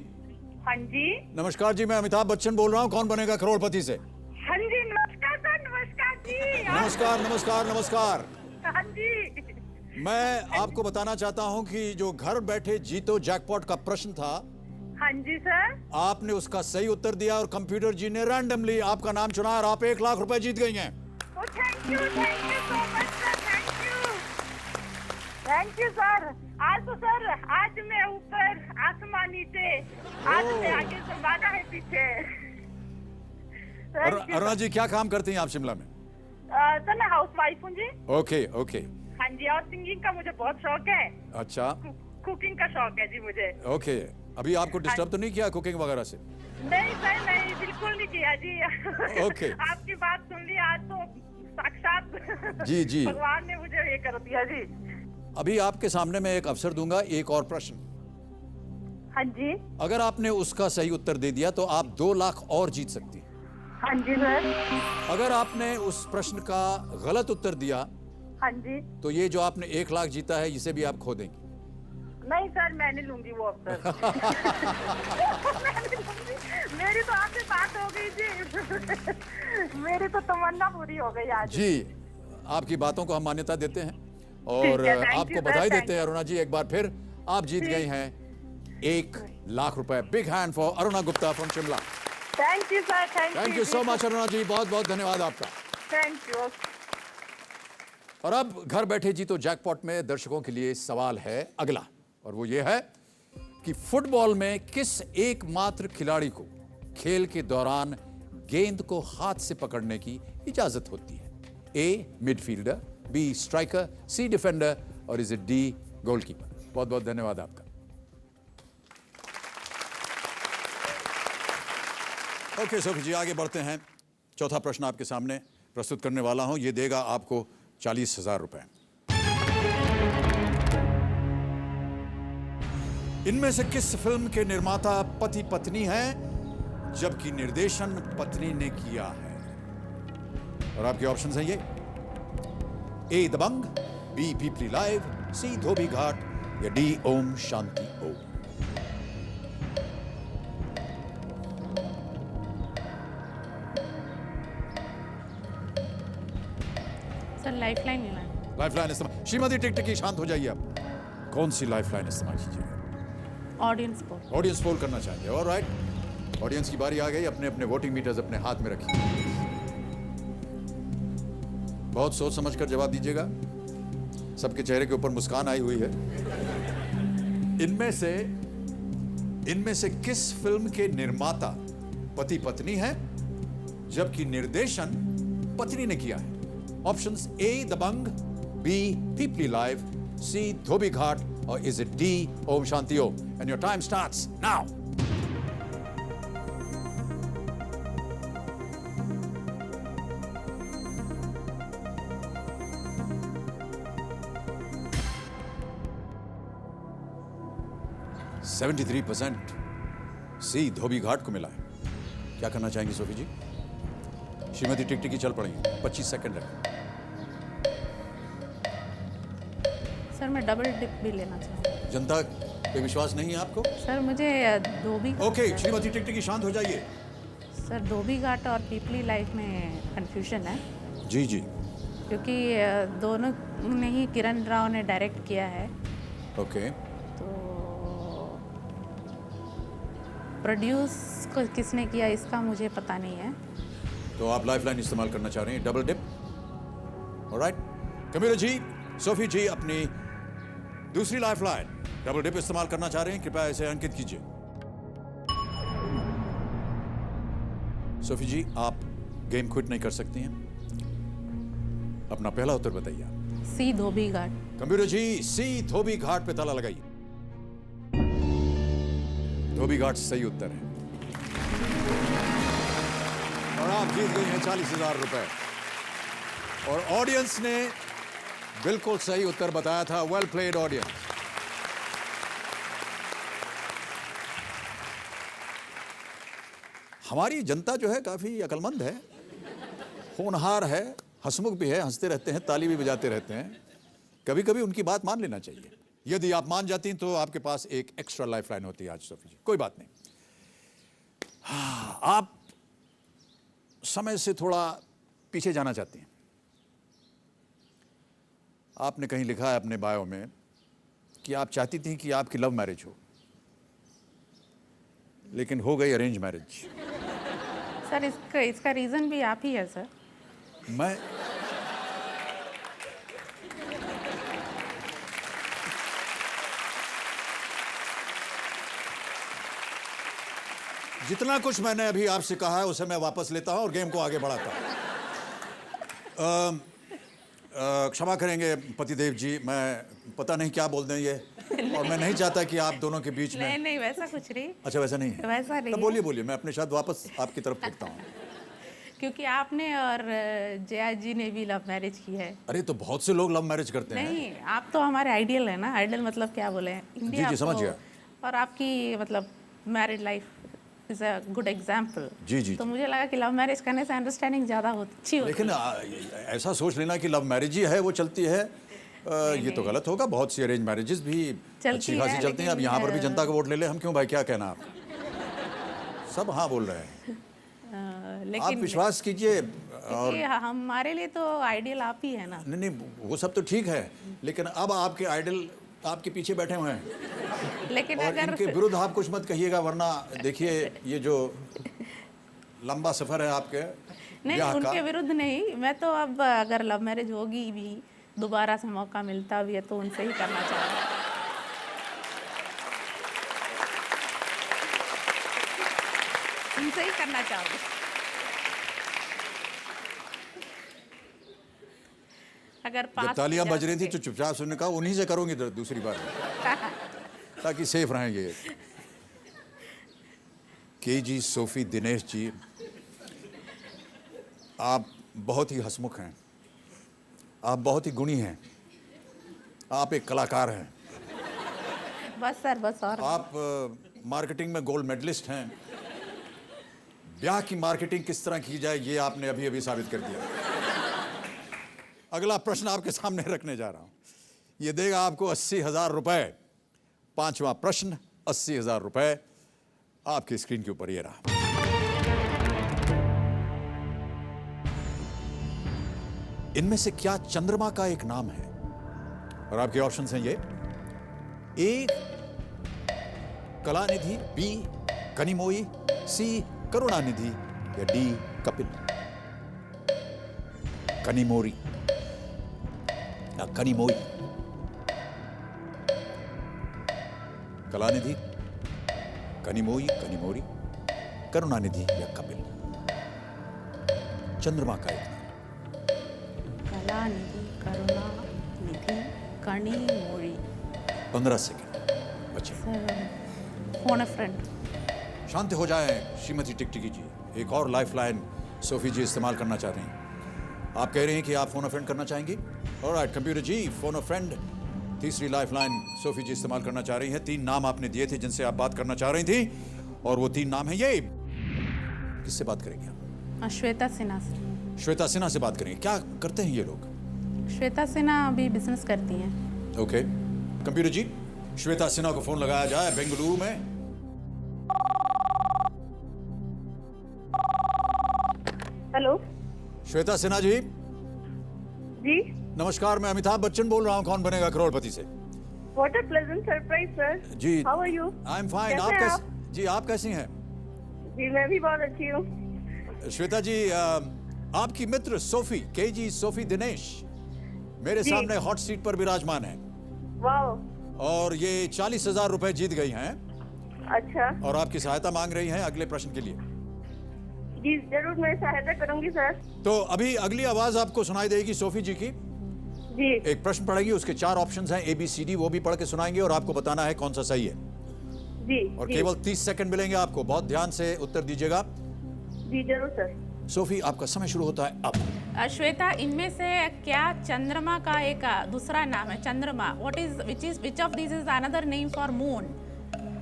हाँ जी। नमस्कार जी, मैं अमिताभ बच्चन बोल रहा हूं, कौन बनेगा करोड़पति से। हाँ जी, नमस्कार सर, नमस्कार जी। नमस्कार नमस्कार नमस्कार। हाँ जी। मैं आपको बताना चाहता हूं कि जो घर बैठे जीतो जैकपॉट का प्रश्न था, हाँ जी सर। आपने उसका सही उत्तर दिया और कंप्यूटर जी ने रैंडमली आपका नाम चुना और आप 1 लाख रुपए जीत गई हैं। Thank you so much sir, thank you sir. आज तो सर, आज मैं ऊपर, आसमान नीचे, आज मैं आगे से बाधा है पीछे। अरुणा जी, क्या काम करती हैं आप शिमला में? सर मैं हाउस वाइफ हूँ जी। Okay okay. हाँ जी, और सिंगिंग का मुझे बहुत शौक है। अच्छा। कुकिंग का शौक है जी मुझे। ओके, अभी आपको डिस्टर्ब तो नहीं किया कुकिंग वगैरह से? नहीं सर, नहीं, बिल्कुल नहीं किया जी। ओके। आपकी बात सुन ली आज तो साक्षात जी जी, भगवान ने मुझे ये कर दिया जी। अभी आपके सामने मैं एक अवसर दूंगा, एक और प्रश्न। हाँ जी। अगर आपने उसका सही उत्तर दे दिया तो आप 2 लाख और जीत सकती हैं। हाँ जी सर। अगर आपने उस प्रश्न का गलत उत्तर दिया, हाँ जी। तो ये जो आपने 1 लाख जीता है, इसे भी आप खो देंगी। नहीं सर, मैं नहीं लूंगी वो अवसर। मैं नहीं लूंगी। मेरी तो आपसे बात हो गई जी। मेरी तो तमन्ना पूरी हो गई आज। जी, आपकी बातों को हम मान्यता देते हैं और ठीक है, thank आपको you, बधाई sir, देते हैं। अरुणा जी, एक बार फिर आप जीत गई हैं 1 लाख रुपए। Big hand for Aruna Gupta from Shimla. Thank you sir, thank you so much Aruna ji, बहुत बहुत धन्यवाद आपका। Thank you. और अब घर बैठे जीतो जैकपॉट में दर्शकों के लिए सवाल है अगला, और वो ये है कि फुटबॉल में किस एकमात्र खिलाड़ी को खेल के दौरान गेंद को हाथ से पकड़ने की इजाजत होती है? ए मिडफील्डर, बी स्ट्राइकर, सी डिफेंडर और इज इट डी गोलकीपर? बहुत बहुत धन्यवाद आपका। ओके सोफी जी, आगे बढ़ते हैं। चौथा प्रश्न आपके सामने प्रस्तुत करने वाला हूं, ये देगा आपको 40,000 रुपए। इनमें से किस फिल्म के निर्माता पति पत्नी हैं जबकि निर्देशन पत्नी ने किया है? और आपके ऑप्शंस हैं ये: ए Dabangg, B Peepli Live, C Dhobi घाट या डी ओम शांति ओम। सर लाइफलाइन मिला है। लाइफलाइन इस्तेमाल। श्रीमती टिकटिकी, शांत हो जाइए आप। कौन सी लाइफलाइन इस्तेमाल कीजिएगा? Audience poll. ऑडियंस पोल करना चाहेंगे। ऑलराइट, ऑडियंस की बारी आ गई। अपने अपने वोटिंग मीटर्स अपने हाथ में रखिए। बहुत सोच समझकर जवाब दीजिएगा। सबके चेहरे के ऊपर मुस्कान आई हुई है। इनमें से किस फिल्म के निर्माता पति पत्नी हैं जबकि निर्देशन पत्नी ने किया है? Options: A Dabangg, B Peepli Live, C Dhobi Ghat और is it D Om Shanti Om? And your time starts now. %73% C Dhobi Ghat को मिला है। क्या करना चाहेंगी सोफी जी? श्रीमती टिकटिकी चल पड़ेंगी। 25 सेकंड रखें। सर मैं डबल डिप भी लेना चाहूँगी। जनता पे विश्वास नहीं है आपको? सर मुझे धोबी। ओके, श्रीमती टिकटिकी शांत हो जाइए। सर धोबी घाट और पीपली लाइफ में कंफ्यूजन है। जी जी। क्योंकि दोनों ने ही किरण राव ने डायरेक्ट किया है। ओके। तो प्रोड्यूस को किसने किया इसका मुझे पता नहीं है। तो आप लाइफलाइन इस्तेमाल करना चाह रहे हैं, डबल डिप? ऑलराइट, कंप्यूटर जी, सोफी जी अपनी दूसरी लाइफ लाइन डबल डिप इस्तेमाल करना चाह रहे हैं, कृपया इसे अंकित कीजिए। सोफी जी, आप गेम क्विट नहीं कर सकती हैं। अपना पहला उत्तर बताइए आप। सी धोबी घाट। कंप्यूटर जी, सी धोबी घाट पे ताला लगाइए। धोबी घाट सही उत्तर है और आप जीत गई हैं 40,000 रुपए। और ऑडियंस ने बिल्कुल सही उत्तर बताया था। Well played audience. हमारी जनता जो है काफी अक्लमंद है, होनहार है, हंसमुख भी है, हंसते रहते हैं, ताली भी बजाते रहते हैं। कभी कभी उनकी बात मान लेना चाहिए। यदि आप मान जाती हैं तो आपके पास एक एक्स्ट्रा लाइफ लाइन होती है आज सोफी जी। कोई बात नहीं। आप समय से थोड़ा पीछे जाना चाहती हैं। आपने कहीं लिखा है अपने बायो में कि आप चाहती थी कि आपकी लव मैरिज हो, लेकिन हो गई अरेंज मैरिज। सर इसका रीज़न भी आप ही है सर। मैं जितना कुछ मैंने अभी आपसे कहा है उसे मैं वापस लेता हूं और गेम को आगे बढ़ाता हूं। क्षमा करेंगे पतिदेव जी, मैं पता नहीं क्या बोल दें ये, और मैं नहीं चाहता कि आप दोनों के बीच में। नहीं वैसा कुछ नहीं। अच्छा, वैसा नहीं है। वैसा नहीं तो बोलिए बोलिए, मैं अपने शब्द वापस आपकी तरफ फेंकता हूँ। क्योंकि आपने और जया जी ने भी लव मैरिज की है। अरे तो बहुत से लोग लव मैरिज करते हैं। नहीं, आप तो हमारे आइडियल है ना। आइडियल मतलब क्या बोले इंडिया। जी समझ गया। और आपकी मतलब married life is a good example. जी। तो मुझे लगा कि लव मैरिज करने से अंडरस्टैंडिंग ज़्यादा अच्छी होती है। लेकिन ऐसा सोच लेना कि लव मैरिज ही है वो चलती है, ये तो गलत होगा। बहुत सी अरेंज मैरिजेस भी अच्छी खासी चलती हैं। अब यहाँ पर भी जनता का वोट ले ले, हम क्यों भाई, क्या कहना आप? सब हाँ बोल रहे हैं। आप विश्वास कीजिए। और हमारे लिए तो आइडियल आप ही है ना। नहीं, वो सब तो ठीक है, लेकिन अब आपके आइडल आपके पीछे बैठे हुए हैं। लेकिन और अगर इनके विरुद्ध आप कुछ मत कहिएगा, वरना देखिए ये जो लंबा सफर है आपके नहीं, उनके विरुद्ध नहीं। मैं तो अब अगर लव मैरिज होगी भी, दोबारा से मौका मिलता भी है तो उनसे ही करना चाहूँगी। उनसे ही करना चाहूँगी। अगर जब तालियां बज रही थी तो चुपचाप सुनने का, उन्हीं से करूंगी दूसरी बार ताकि सेफ रहेंगे। केजी सोफी दिनेश जी, आप बहुत ही हंसमुख हैं, आप बहुत ही गुणी हैं, आप एक कलाकार हैं। बस सर, बस। और आप मार्केटिंग में गोल्ड मेडलिस्ट हैं। ब्याह की मार्केटिंग किस तरह की जाए ये आपने अभी अभी साबित कर दिया। अगला प्रश्न आपके सामने रखने जा रहा हूं, ये देगा आपको 80,000 रुपए। पांचवा प्रश्न, 80,000 रुपए आपकी स्क्रीन के ऊपर ये रहा। इनमें से क्या चंद्रमा का एक नाम है? और आपके ऑप्शंस हैं ये: ए कलानिधि, बी कनिमोई, सी करुणानिधि या डी कपिल। कनिमोरी या कनिमोई, कलानिधि, कनिमोई, कनिमोरी, करुणानिधि या कपिल। चंद्रमा का एक नाम। कलानिधि, करुणानिधि, कनिमोरी। 15 सेकंड बचे। Phone a friend. शांत हो जाएं श्रीमती टिकटिकी जी। एक और लाइफ लाइन सोफी जी इस्तेमाल करना चाह रही हैं। आप कह रहे हैं कि आप फोन अ फ्रेंड करना चाहेंगी। Alright computer ji, phone a friend तीसरी लाइफ लाइन सोफी जी इस्तेमाल करना चाह रही हैं। 3 नाम आपने दिए थे जिनसे आप बात करना चाह रही थी, और वो 3 नाम हैं ये। किससे बात करेंगे आप? श्वेता सिन्हा से। श्वेता सिन्हा से बात करेंगे। क्या करते हैं ये लोग? श्वेता सिन्हा अभी बिजनेस करती हैं। ओके कंप्यूटर जी, श्वेता सिन्हा को फोन लगाया जाए बेंगलुरु में। हेलो श्वेता सिन्हा जी। जी, नमस्कार, मैं अमिताभ बच्चन बोल रहा हूँ कौन बनेगा करोड़पति से। What a pleasant surprise sir. जी, how are you? I am fine. आप कैसे? जी आप कैसी हैं? जी मैं भी बहुत अच्छी हूँ। श्वेता जी, आपकी मित्र सोफी, केजी सोफी दिनेश, मेरे सामने हॉट सीट पर विराजमान है वाओ। और ये 40,000 रुपए जीत गई हैं अच्छा और आपकी सहायता मांग रही हैं अगले प्रश्न के लिए। जी जरूर, मैं सहायता करूंगी सर। तो अभी अगली आवाज आपको सुनाई देगी सोफी जी की। जी एक प्रश्न पढ़ेगी, उसके 4 ऑप्शंस हैं ABCD, वो भी पढ़ के सुनाएंगे और आपको बताना है कौन सा सही है। जी और जी, केवल 30 सेकंड मिलेंगे आपको, बहुत ध्यान से उत्तर दीजिएगा। जी जरूर सर। सोफी आपका समय शुरू होता है अब। श्वेता, इनमें से क्या चंद्रमा का एक दूसरा नाम है? चंद्रमा, which of this is another name for moon?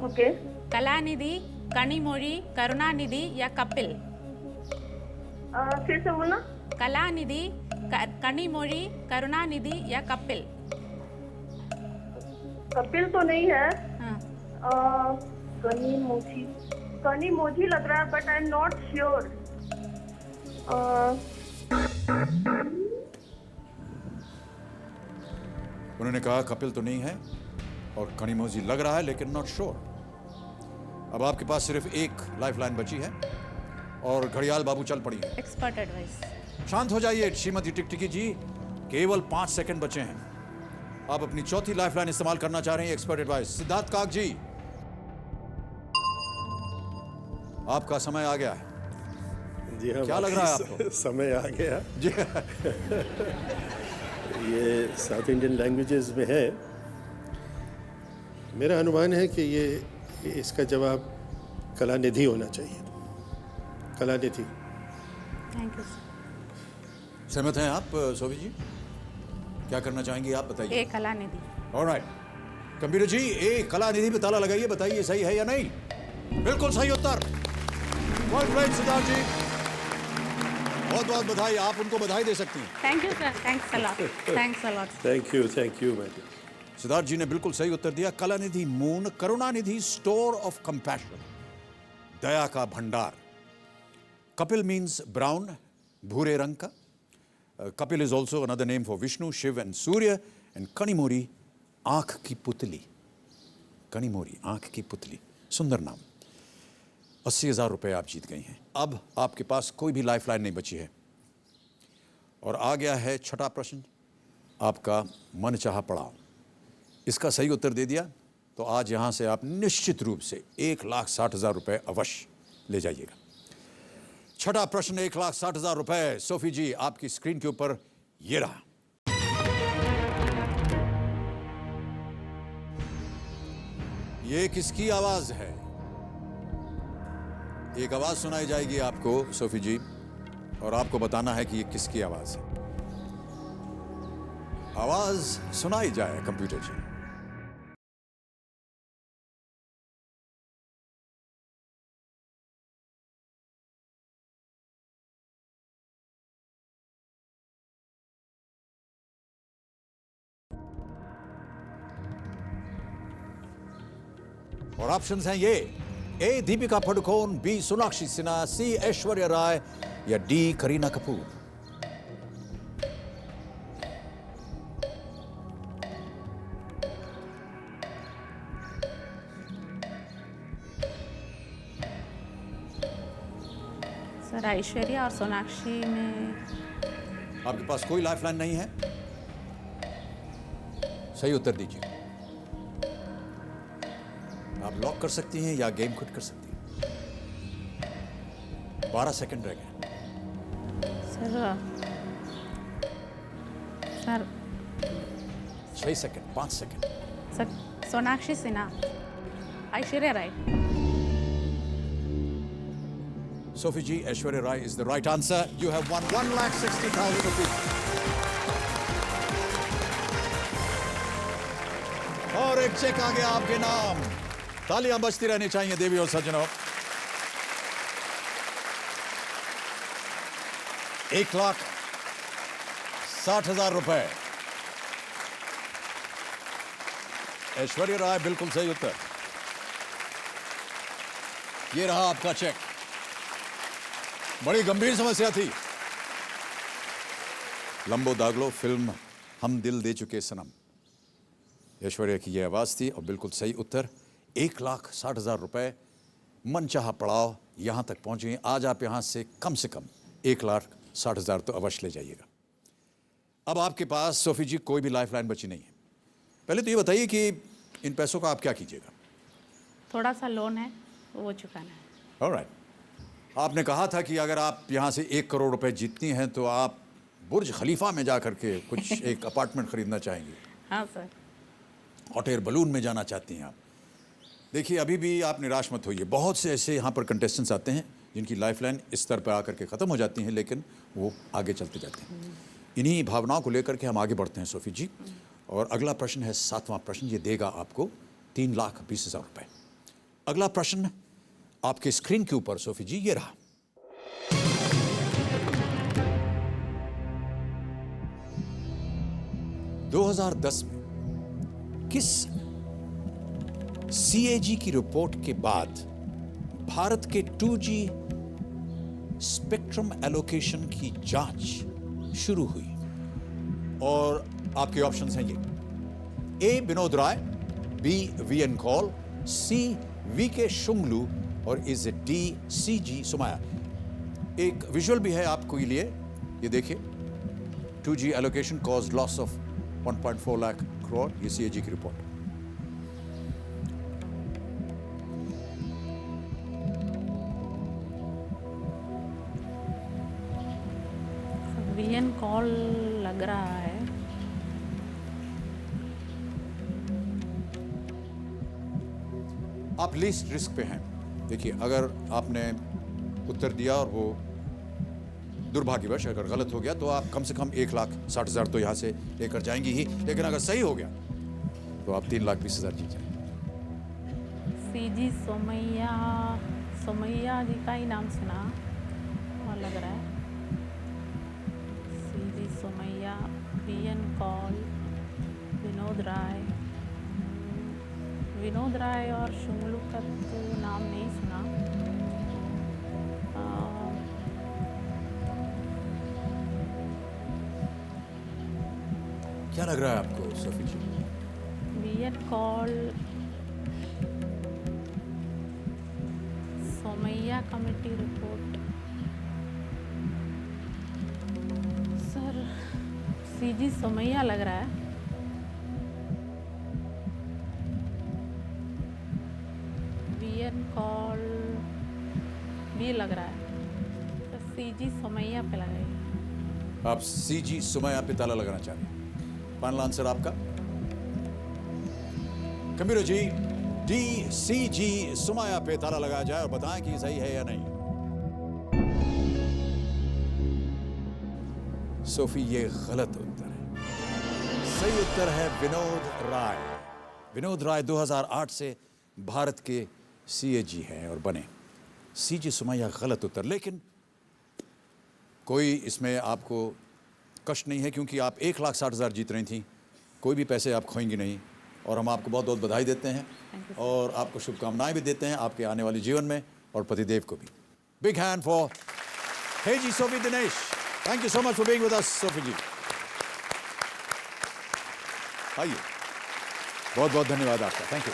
Okay, Kalanidhi, Kanimozhi, Karunanidhi या कपिल? फिर से बोलना। कलानिधि, कनिमोഴി, करुणानिधि या कपिल? कपिल तो नहीं है। हाँ। कनी मोजी लग रहा है, but I am not sure. उन्होंने कहा कपिल तो नहीं है और कनिमोझी लग रहा है लेकिन नॉट श्योर। अब आपके पास सिर्फ एक लाइफलाइन बची है और घड़ियाल बाबू चल पड़ी है। Expert advice. शांत हो जाइए श्रीमती टिकटिकी जी, केवल 5 सेकंड बचे हैं। आप अपनी चौथी लाइफलाइन इस्तेमाल करना चाह रहे हैं, एक्सपर्ट एडवाइस। सिद्धार्थ काक जी, आपका समय आ गया है। जी हाँ, क्या लग रहा है आपको? समय आ गया जी ये साउथ इंडियन लैंग्वेजेस में है। मेरा अनुमान है कि ये इसका जवाब कलानिधि होना चाहिए। कलानिधि। Thank you. सहमत हैं आप सोफी जी? क्या करना चाहेंगे आप बताइए। ए कलानिधि। ऑलराइट, कंप्यूटर जी ए कलानिधि पे ताला लगाइए, बताइए सही है या नहीं। बिल्कुल सही उत्तर। वेल प्लेड सिद्धार्थ जी, बहुत बहुत बधाई। आप उनको बधाई दे सकती हैं। Thank you sir, thanks a lot, thanks a lot. Thank you my dear. Siddharth ji ने बिल्कुल सही उत्तर दिया। Kalanidhi moon, Karunanidhi store of compassion, दया का भंडार। कपिल मीन्स ब्राउन, भूरे रंग का। Kapil is also another name for Vishnu, Shiva and Surya. And Kanimozhi, आंख की पुतली। कनिमोरी, आंख की पुतली, सुंदर नाम। 80,000 रुपए आप जीत गई हैं। अब आपके पास कोई भी लाइफलाइन नहीं बची है और आ गया है छठा प्रश्न, आपका मनचाहा पड़ाव। इसका सही उत्तर दे दिया तो आज यहां से आप निश्चित रूप से 1,60,000 रुपए अवश्य ले जाइएगा। छठा प्रश्न, 1,60,000 रुपए। सोफी जी, आपकी स्क्रीन के ऊपर ये रहा। ये किसकी आवाज है? एक आवाज सुनाई जाएगी आपको सोफी जी और आपको बताना है कि ये किसकी आवाज है। आवाज सुनाई जाए कंप्यूटर जी। और ऑप्शंस हैं ये: ए दीपिका पादुकोण, बी सोनाक्षी सिन्हा, सी ऐश्वर्या राय या डी करीना कपूर। सर ऐश्वर्या और सोनाक्षी में। आपके पास कोई लाइफलाइन नहीं है? सही उत्तर दीजिए। आप लॉक कर सकती हैं या गेम क्विट कर सकती हैं। 12 सेकंड रह गए। Sir 6 second, 5 second. Sir Sonakshi Sinha, Aishwarya Rai. Sophie Ji, Aishwarya Rai is the right answer. You have won 1,60,000 rupees. और एक चेक आ गया आपके नाम। तालियां बजती रहनी चाहिए देवी और सज्जनों। 1,60,000 रुपए। ऐश्वर्या राय, बिल्कुल सही उत्तर। ये रहा आपका चेक। बड़ी गंभीर समस्या थी। लंबो दागलो फिल्म हम दिल दे चुके सनम, ऐश्वर्या की यह आवाज थी और बिल्कुल सही उत्तर। 1,60,000 रुपए, मनचाहा पड़ाव, यहां तक पहुंचे। आज आप यहां से कम 1,60,000 तो अवश्य ले जाइएगा। अब आपके पास सोफी जी कोई भी लाइफलाइन बची नहीं है। पहले तो ये बताइए कि इन पैसों का आप क्या कीजिएगा? थोड़ा सा लोन है वो चुकाना है। ऑलराइट। आपने कहा था कि अगर आप यहाँ से 1 करोड़ रुपए जीतती हैं तो आप बुर्ज खलीफा में जा करके कुछ एक अपार्टमेंट खरीदना चाहेंगी। हाँ सर। हॉट एयर बलून में जाना चाहती हैं आप। देखिए, अभी भी आप निराश मत होइए। बहुत से ऐसे यहाँ पर कंटेस्टेंट्स आते हैं जिनकी लाइफलाइन इस स्तर पर आकर के ख़त्म हो जाती हैं, लेकिन वो आगे चलते जाते हैं। इन्हीं भावनाओं को लेकर के हम आगे बढ़ते हैं सोफी जी। और अगला प्रश्न है 7वां प्रश्न। ये देगा आपको 3,20,000 रुपए। अगला प्रश्न आपके स्क्रीन के ऊपर सोफी जी ये रहा। (2010) में किस CAG की रिपोर्ट के बाद भारत के 2G स्पेक्ट्रम एलोकेशन की जांच शुरू हुई? और आपके ऑप्शंस हैं ये: A. Vinod Rai, B. VN Kaul, C. VK Shunglu और इज D. CG सुमाया। एक विजुअल भी है आपको लिए, ये देखिए। 2G allocation cause loss of 1.4 lakh crore, ये CAG की रिपोर्ट। VN कॉल लग रहा है। आप लीस्ट रिस्क पे हैं। देखिए, अगर आपने उत्तर दिया और वो दुर्भाग्यवश अगर गलत हो गया तो आप कम से कम 1,60,000 तो यहाँ से लेकर जाएंगी ही, लेकिन अगर सही हो गया तो आप 3,20,000 जीत जाएंगे। CG सोमैया जी का ही नाम सुना और लग रहा है। CG सोमैया, VN कौल, विनोद राय और शुंगलू का तो नाम नहीं सुना। क्या लग रहा है आपको Sophie ji? VN Kaul, Somaiya committee report. Sir CG Somaiya लग रहा है। VN कौल भी लग रहा है, तो CG सोमैया पे लगाइए। आप CG सुमैया पे ताला लगाना चाह रहे हैं? फाइनल आंसर आपका? कंप्यूटर जी, CG सुमैया पे ताला लगाया जाए और बताएं कि सही है या नहीं। सोफी, ये गलत उत्तर है। सही उत्तर है विनोद राय। विनोद राय 2008 से भारत के CAG हैं और बने। CG सुमैया गलत उत्तर, लेकिन कोई इसमें आपको कष्ट नहीं है क्योंकि आप 1,60,000 जीत रही थी। कोई भी पैसे आप खोएंगी नहीं और हम आपको बहुत बहुत बधाई देते हैं और आपको शुभकामनाएं भी देते हैं आपके आने वाले जीवन में, और पतिदेव को भी। बिग हैंड फॉर हेजी Sophie Dinesh. Thank you so much for being with us Sophie ji. आइए, बहुत बहुत धन्यवाद आपका। Thank you.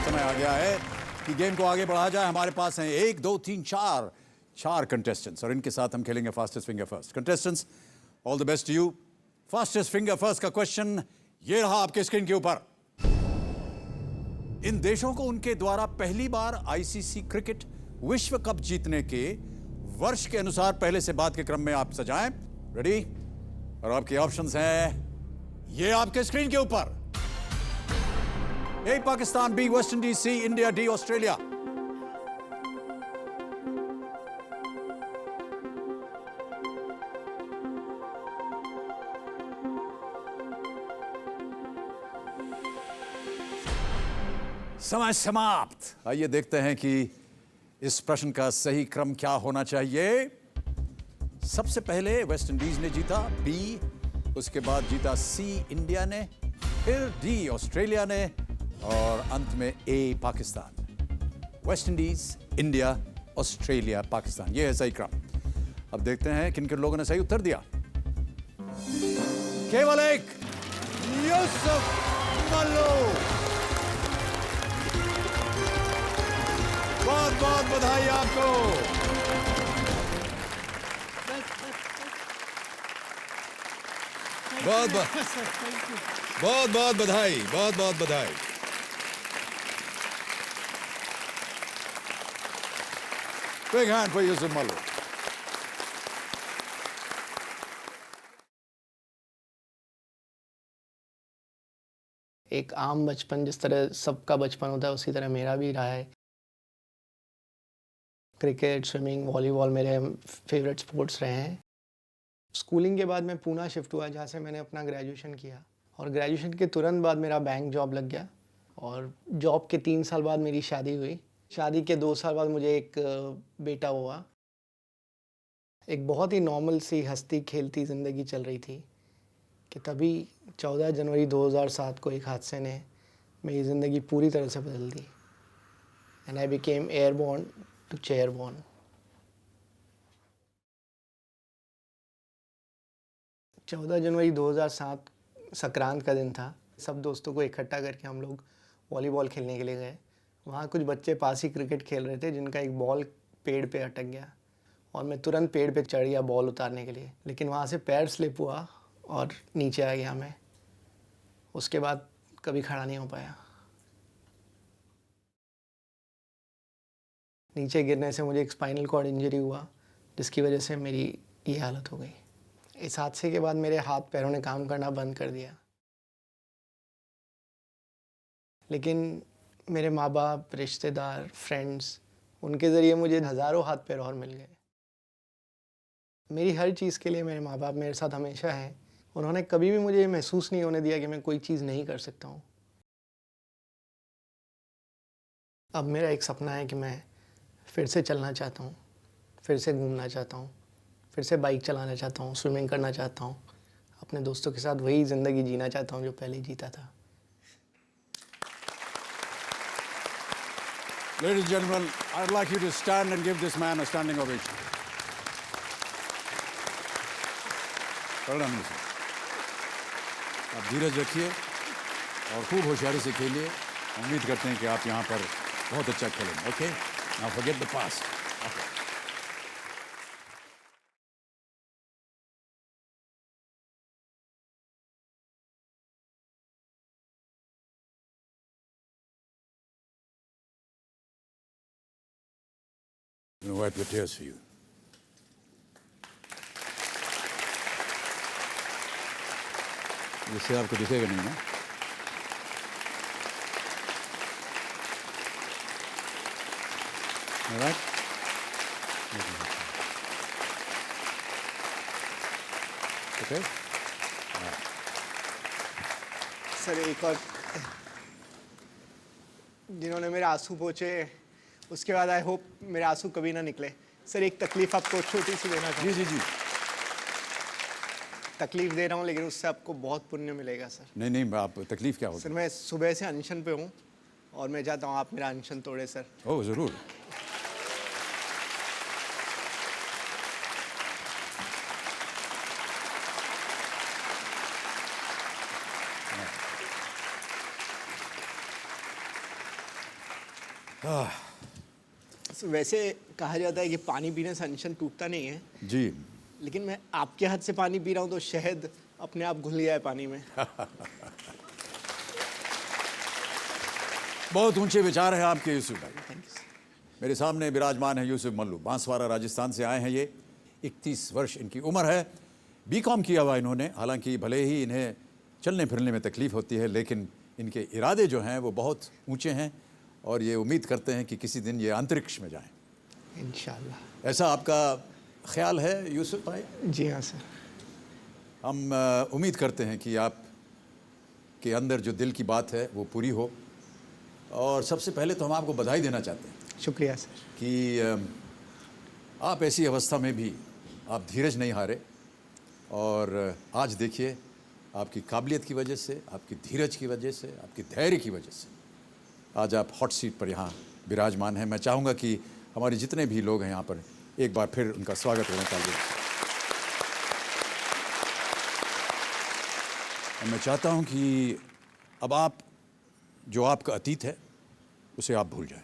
समय आ गया है कि गेम को आगे बढ़ाया जाए। हमारे पास हैं 1, 2, 3, 4 कंटेस्टेंट्स और इनके साथ हम खेलेंगे fastest finger first. Contestants, all the best to you. Fastest finger first का क्वेश्चन ये रहा आपके स्क्रीन के ऊपर। इन देशों को उनके द्वारा पहली बार ICC क्रिकेट विश्व कप जीतने के वर्ष के अनुसार पहले से बाद के क्रम में आप सजाएं। रेडी? और आपके ऑप्शंस हैं ये आपके स्क्रीन के ऊपर। A. Pakistan, B. West Indies, C. India, D. Australia. समय समाप्त। आइए देखते हैं कि इस प्रश्न का सही क्रम क्या होना चाहिए। सबसे पहले वेस्ट इंडीज ने जीता, B, उसके बाद जीता C, इंडिया ने, फिर D, ऑस्ट्रेलिया ने, और अंत में A, Pakistan. West Indies, India, Australia, Pakistan, यह है सही क्रम। अब देखते हैं किन किन लोगों ने सही उत्तर दिया। केवल एक, यूसुफ मल्लू। बहुत बधाई आपको। बहुत बहुत बधाई, बहुत बहुत बधाई। Big hand for Yusuf Mallo. एक आम बचपन जिस तरह सबका बचपन होता है उसी तरह मेरा भी रहा है। क्रिकेट, स्विमिंग, वॉलीबॉल मेरे फेवरेट स्पोर्ट्स रहे हैं। स्कूलिंग के बाद मैं पूना शिफ्ट हुआ जहाँ से मैंने अपना ग्रेजुएशन किया, और ग्रेजुएशन के तुरंत बाद मेरा बैंक जॉब लग गया, और जॉब के 3 साल बाद मेरी शादी हुई। शादी के 2 साल बाद मुझे एक बेटा हुआ। एक बहुत ही नॉर्मल सी हंसती खेलती ज़िंदगी चल रही थी कि तभी 14 जनवरी 2007 को एक हादसे ने मेरी ज़िंदगी पूरी तरह से बदल दी। And I became airborne to chairborne. चौदह जनवरी 2007 संक्रांत का दिन था। सब दोस्तों को इकट्ठा करके हम लोग वॉलीबॉल खेलने के लिए गए। वहाँ कुछ बच्चे पास ही क्रिकेट खेल रहे थे जिनका एक बॉल पेड़ पे अटक गया, और मैं तुरंत पेड़ पे चढ़ गया बॉल उतारने के लिए, लेकिन वहाँ से पैर स्लिप हुआ और नीचे आ गया मैं। उसके बाद कभी खड़ा नहीं हो पाया। नीचे गिरने से मुझे एक स्पाइनल कॉर्ड इंजरी हुआ, जिसकी वजह से मेरी ये हालत हो गई। इस हादसे के बाद मेरे हाथ पैरों ने काम करना बंद कर दिया, लेकिन मेरे माँ बाप, रिश्तेदार, फ्रेंड्स, उनके ज़रिए मुझे हज़ारों हाथ पैर और मिल गए। मेरी हर चीज़ के लिए मेरे माँ बाप मेरे साथ हमेशा हैं। उन्होंने कभी भी मुझे ये महसूस नहीं होने दिया कि मैं कोई चीज़ नहीं कर सकता हूँ। अब मेरा एक सपना है कि मैं फिर से चलना चाहता हूँ, फिर से घूमना चाहता हूँ, फिर से बाइक चलाना चाहता हूँ, स्विमिंग करना चाहता हूँ, अपने दोस्तों के साथ वही ज़िंदगी जीना चाहता हूँ जो पहले जीता था। Ladies and gentlemen, I'd like you to stand and give this man a standing ovation. आप धीरज रखिए और खूब होशियारी से खेलिए। उम्मीद करते हैं कि आप यहाँ पर बहुत अच्छा खेलेंगे। Okay, now forget the past. I'm going to wipe your tears for you. इससे आपको दिखेगा नहीं ना? All right? Okay? सर एक और, जिन्होंने मेरे आंसू पोंछे उसके बाद आई होप मेरे आंसू कभी ना निकले। सर एक तकलीफ आपको छोटी सी देना चाहूँ। जी। तकलीफ दे रहा हूँ लेकिन उससे आपको बहुत पुण्य मिलेगा सर। नहीं, आप तकलीफ क्या होगी? सर मैं सुबह से अनशन पे हूँ और मैं चाहता हूँ आप मेरा अनशन तोड़े सर। ओह ज़रूर। वैसे कहा जाता है कि पानी पीने से अनशन टूटता नहीं है जी, लेकिन मैं आपके हाथ से पानी पी रहा हूँ तो शहद अपने आप घुल गया है पानी में। बहुत ऊंचे विचार हैं आपके यूसुफ भाई। Thank you. मेरे सामने विराजमान है यूसुफ मल्लू। बांसवाड़ा राजस्थान से आए हैं ये। 31 वर्ष इनकी उम्र है। बीकॉम किया हुआ इन्होंने। हालांकि भले ही इन्हें चलने फिरने में तकलीफ होती है, लेकिन इनके इरादे जो हैं वो बहुत ऊंचे हैं और ये उम्मीद करते हैं कि किसी दिन ये अंतरिक्ष में जाएं। इंशाल्लाह। ऐसा आपका ख्याल है यूसुफ भाई? जी हाँ सर। हम उम्मीद करते हैं कि आप के अंदर जो दिल की बात है वो पूरी हो। और सबसे पहले तो हम आपको बधाई देना चाहते हैं। शुक्रिया सर। कि आप ऐसी अवस्था में भी आप धीरज नहीं हारे, और आज देखिए आपकी काबिलियत की वजह से, आपकी धीरज की वजह से, आपकी धैर्य की वजह से आज आप हॉट सीट पर यहाँ विराजमान हैं। मैं चाहूँगा कि हमारे जितने भी लोग हैं यहाँ पर एक बार फिर उनका स्वागत होना चाहिए। मैं चाहता हूँ कि अब आप जो आपका अतीत है उसे आप भूल जाएं।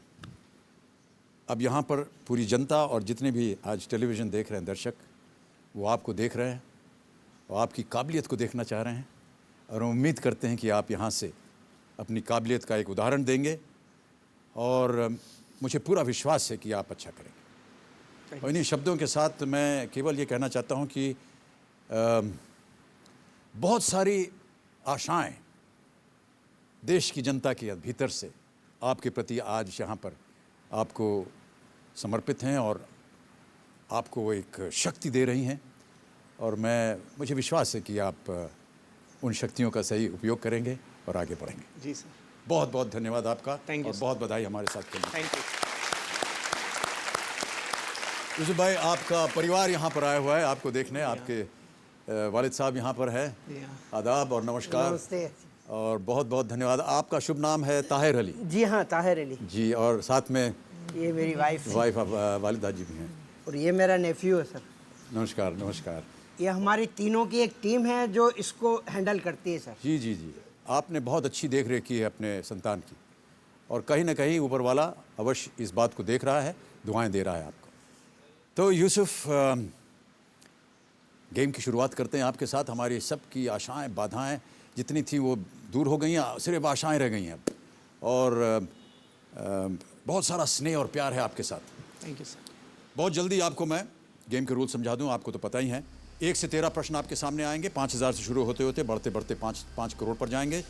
अब यहाँ पर पूरी जनता और जितने भी आज टेलीविज़न देख रहे हैं दर्शक, वो आपको देख रहे हैं और आपकी काबिलियत को देखना चाह रहे हैं और उम्मीद करते हैं कि आप यहाँ से अपनी काबिलियत का एक उदाहरण देंगे और मुझे पूरा विश्वास है कि आप अच्छा करेंगे। और इन्हीं शब्दों के साथ मैं केवल ये कहना चाहता हूँ कि बहुत सारी आशाएं देश की जनता के भीतर से आपके प्रति आज यहाँ पर आपको समर्पित हैं और आपको वो एक शक्ति दे रही हैं और मुझे विश्वास है कि आप उन शक्तियों का सही उपयोग करेंगे और आगे बढ़ेंगे। जी सर। बहुत बहुत धन्यवाद आपका। थैंक यू और बहुत बधाई हमारे साथ के लिए। Thank you. यूसुफ भाई, आपका परिवार यहाँ पर आया हुआ है आपको देखने, आपके वालिद साहब यहाँ पर है। आदाब और नमस्कार। नमस्ते। और बहुत बहुत धन्यवाद। आपका शुभ नाम है ताहिर अली? जी हाँ, ताहिर अली जी। और साथ में ये मेरी वाइफ वालिदा जी भी हैं और ये मेरा नेफ्यू है सर। नमस्कार। नमस्कार। ये हमारी तीनों की एक टीम है जो इसको हैंडल करती है सर। जी जी जी, आपने बहुत अच्छी देख रेख की है अपने संतान की और कहीं ना कहीं ऊपर वाला अवश्य इस बात को देख रहा है, दुआएं दे रहा है आपको। तो यूसुफ, गेम की शुरुआत करते हैं आपके साथ। हमारी सब की आशाएं बाधाएं जितनी थी वो दूर हो गई हैं, सिर्फ आशाएं रह गई हैं अब। और बहुत सारा स्नेह और प्यार है आपके साथ। Thank you sir. बहुत जल्दी आपको मैं गेम के रूल समझा दूं, आपको तो पता ही है। 1 से 13 प्रश्न आपके सामने आएंगे। 5000 से शुरू होते होते बढ़ते बढ़ते 5 करोड़ पर जाएंगे।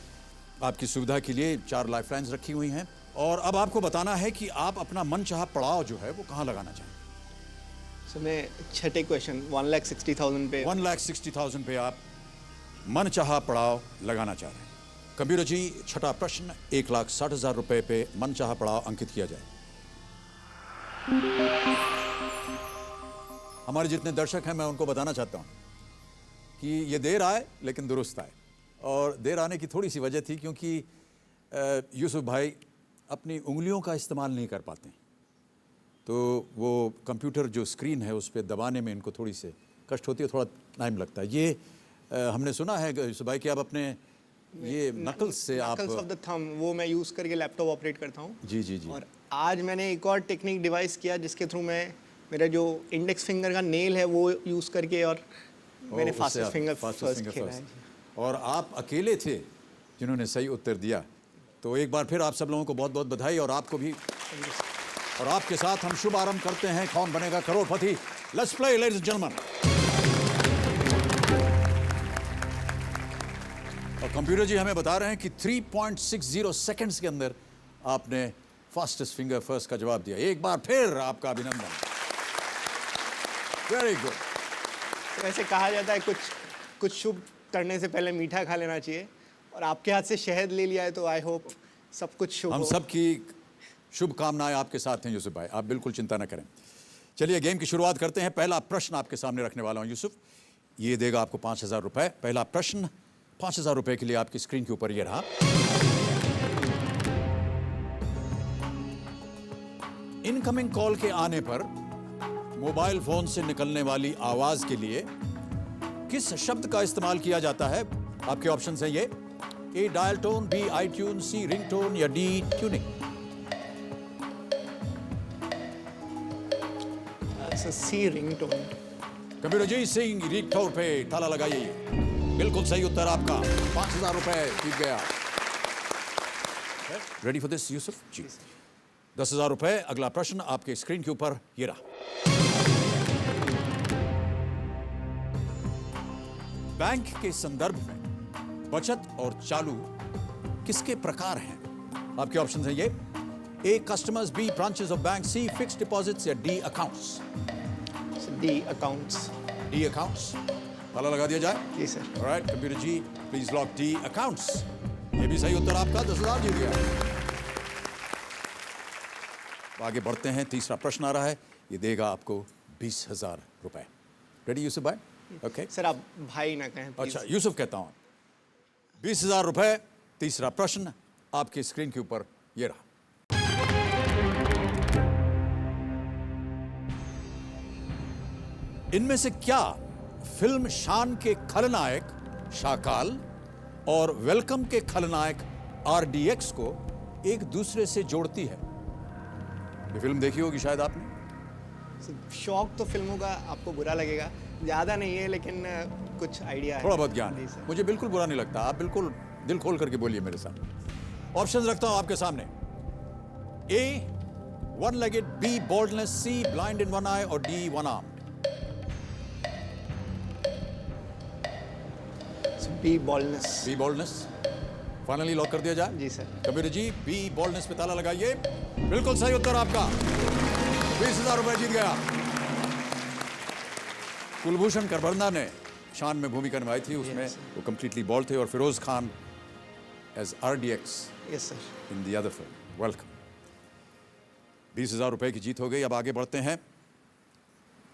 आपकी सुविधा के लिए 4 लाइफलाइंस रखी हुई हैं और अब आपको बताना है कि आप अपना मनचाहा पड़ाव जो है वो कहाँ लगाना चाहेंगे। सर मैं छठे क्वेश्चन 1,60,000 पे 1,60,000 पे आप मनचाहा पड़ाव लगाना चाह रहे हैं। कंप्यूटर जी, छठा प्रश्न 1,60,000 रुपए पे मनचाहा पड़ाव अंकित किया जाए। हमारे जितने दर्शक हैं मैं उनको बताना चाहता हूं कि ये देर आए लेकिन दुरुस्त आए। और देर आने की थोड़ी सी वजह थी क्योंकि यूसुफ भाई अपनी उंगलियों का इस्तेमाल नहीं कर पाते, तो वो कंप्यूटर जो स्क्रीन है उस पर दबाने में इनको थोड़ी से कष्ट होती है, थोड़ा टाइम लगता है। ये हमने सुना है यूसुफ भाई कि आप अपने ये नकल्स से आप नकल्स ऑफ द थंब वो मैं यूज़ करके लैपटॉप ऑपरेट करता हूँ। जी जी जी। और आज मैंने एक और टेक्निक डिवाइस किया जिसके थ्रू मैं मेरा जो इंडेक्स फिंगर का नेल है वो यूज़ करके और मैंने फास्टेस्ट फिंगर फर्स्ट खेला है। और आप अकेले थे जिन्होंने सही उत्तर दिया, तो एक बार फिर आप सब लोगों को बहुत बहुत बधाई और आपको भी। और आपके साथ हम शुभ आरंभ करते हैं Kaun Banega Crorepati. Let's play ladies and gentleman. और कंप्यूटर जी हमें बता रहे हैं कि 3.60 सेकंड्स के अंदर आपने फास्टेस्ट फिंगर फर्स्ट का जवाब दिया। एक बार फिर आपका अभिनंदन। Very good. वैसे कहा जाता है कुछ शुभ करने से पहले मीठा खा लेना चाहिए और आपके हाथ से शहद ले लिया है तो आई होप सब कुछ शुभ हम हो। सब की शुभकामनाएं आपके साथ हैं यूसुफ भाई, आप बिल्कुल चिंता न करें। चलिए गेम की शुरुआत करते हैं। पहला प्रश्न आपके सामने रखने वाला हूं यूसुफ, ये देगा आपको 5,000 रुपए। पहला प्रश्न 5,000 रुपए के लिए आपकी स्क्रीन के ऊपर ये रहा। इनकमिंग कॉल के आने पर मोबाइल फोन से निकलने वाली आवाज के लिए किस शब्द का इस्तेमाल किया जाता है? आपके ऑप्शंस हैं ये: A dial tone, B I tune, C ringtone या D tuning. C ringtone. Computer ji, C ringtone पे ताला लगाइए। बिल्कुल सही उत्तर आपका। 5,000 रुपए जीत गया। रेडी फॉर दिस यूसुफ जी? 10,000 रुपए। अगला प्रश्न आपके स्क्रीन के ऊपर ये रहा। बैंक के संदर्भ में बचत और चालू किसके प्रकार हैं? आपके ऑप्शन हैं ये: A customers, B branches of bank, C fixed deposits या D accounts. D accounts. D accounts ताला लगा दिया जाए। जी sir. Alright computer ji, please lock D accounts. ये भी सही उत्तर आपका। 10,000 जीत गया। आगे बढ़ते हैं। तीसरा प्रश्न आ रहा है, ये देगा आपको 20,000 रुपए। रेडी यूसुफ भाई? ओके सर आप भाई ना कहें please। अच्छा यूसुफ कहता हूं। 20,000 रुपए। तीसरा प्रश्न आपके स्क्रीन के ऊपर ये रहा। इनमें से क्या फिल्म शान के खलनायक शाकाल और वेलकम के खलनायक आरडीएक्स को एक दूसरे से जोड़ती है? ये फिल्म देखी होगी शायद आपने। शौक तो फिल्मों का आपको बुरा लगेगा, ज़्यादा नहीं है लेकिन कुछ आइडिया है, थोड़ा बहुत ज्ञान जी है। सर। मुझे बिल्कुल बुरा नहीं लगता, आप बिल्कुल दिल खोल करके बोलिए मेरे साथ। ऑप्शन रखता हूं आपके सामने। A one legged, B boldness, C blind in one eye और D one arm. B baldness. B boldness finally lock कर दिया जाए। जी sir. Kabir ji B boldness पे ताला लगाइए। बिल्कुल सही उत्तर आपका। 20,000 रुपए जीत गया। कुलभूषण करबंदा ने शान में भूमिका निभाई थी, उसमें वो कंप्लीटली बॉल्ड थे, और Firoz Khan as RDX yes sir. In the other film. Welcome. 20,000 रुपए की जीत हो गई। अब आगे बढ़ते हैं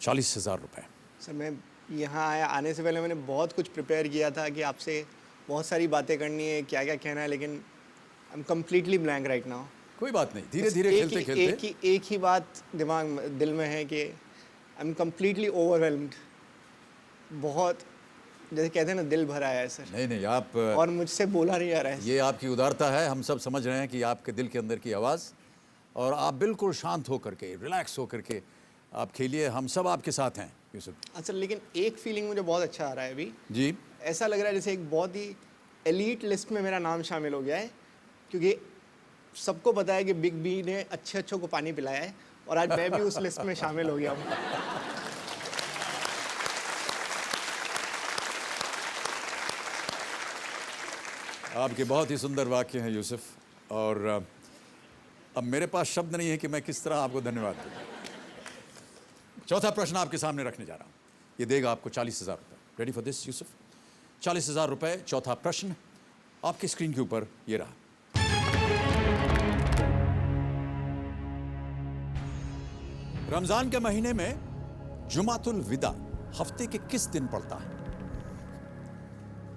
40,000 रुपए। सर मैं यहाँ आने से पहले मैंने बहुत कुछ प्रिपेयर किया था कि आपसे बहुत सारी बातें करनी है, क्या क्या कहना है, लेकिन I am completely blank right now. कोई बात नहीं, धीरे धीरे खेलते खेलते एक ही बात दिल में है कि आई एम कम्प्लीटली ओवरवेल्म्ड। बहुत जैसे कहते हैं ना, दिल भरा है सर। नहीं आप, और मुझसे बोला नहीं जा रहा है। ये आपकी उदारता है, हम सब समझ रहे हैं कि आपके दिल के अंदर की आवाज़, और आप बिल्कुल शांत होकर के, रिलैक्स होकर के आप खेलिए। हम सब आपके साथ हैं यूसुफ। अच्छा, लेकिन एक फीलिंग मुझे बहुत अच्छा आ रहा है अभी जी। ऐसा लग रहा है जैसे एक बहुत ही एलीट लिस्ट में मेरा नाम शामिल हो गया है, क्योंकि सबको पता है कि बिग बी ने अच्छों को पानी पिलाया है, और आज मैं भी उस लिस्ट में शामिल हो गया हूँ। आपके बहुत ही सुंदर वाक्य हैं यूसुफ, और अब मेरे पास शब्द नहीं है कि मैं किस तरह आपको धन्यवाद दूँ। चौथा प्रश्न आपके सामने रखने जा रहा हूँ, ये देगा आपको 40,000 रुपये। Ready for this Yusuf? 40,000 रुपये। चौथा प्रश्न आपकी स्क्रीन के ऊपर ये रहा। रमजान के महीने में जुमातुल विदा हफ्ते के किस दिन पड़ता है?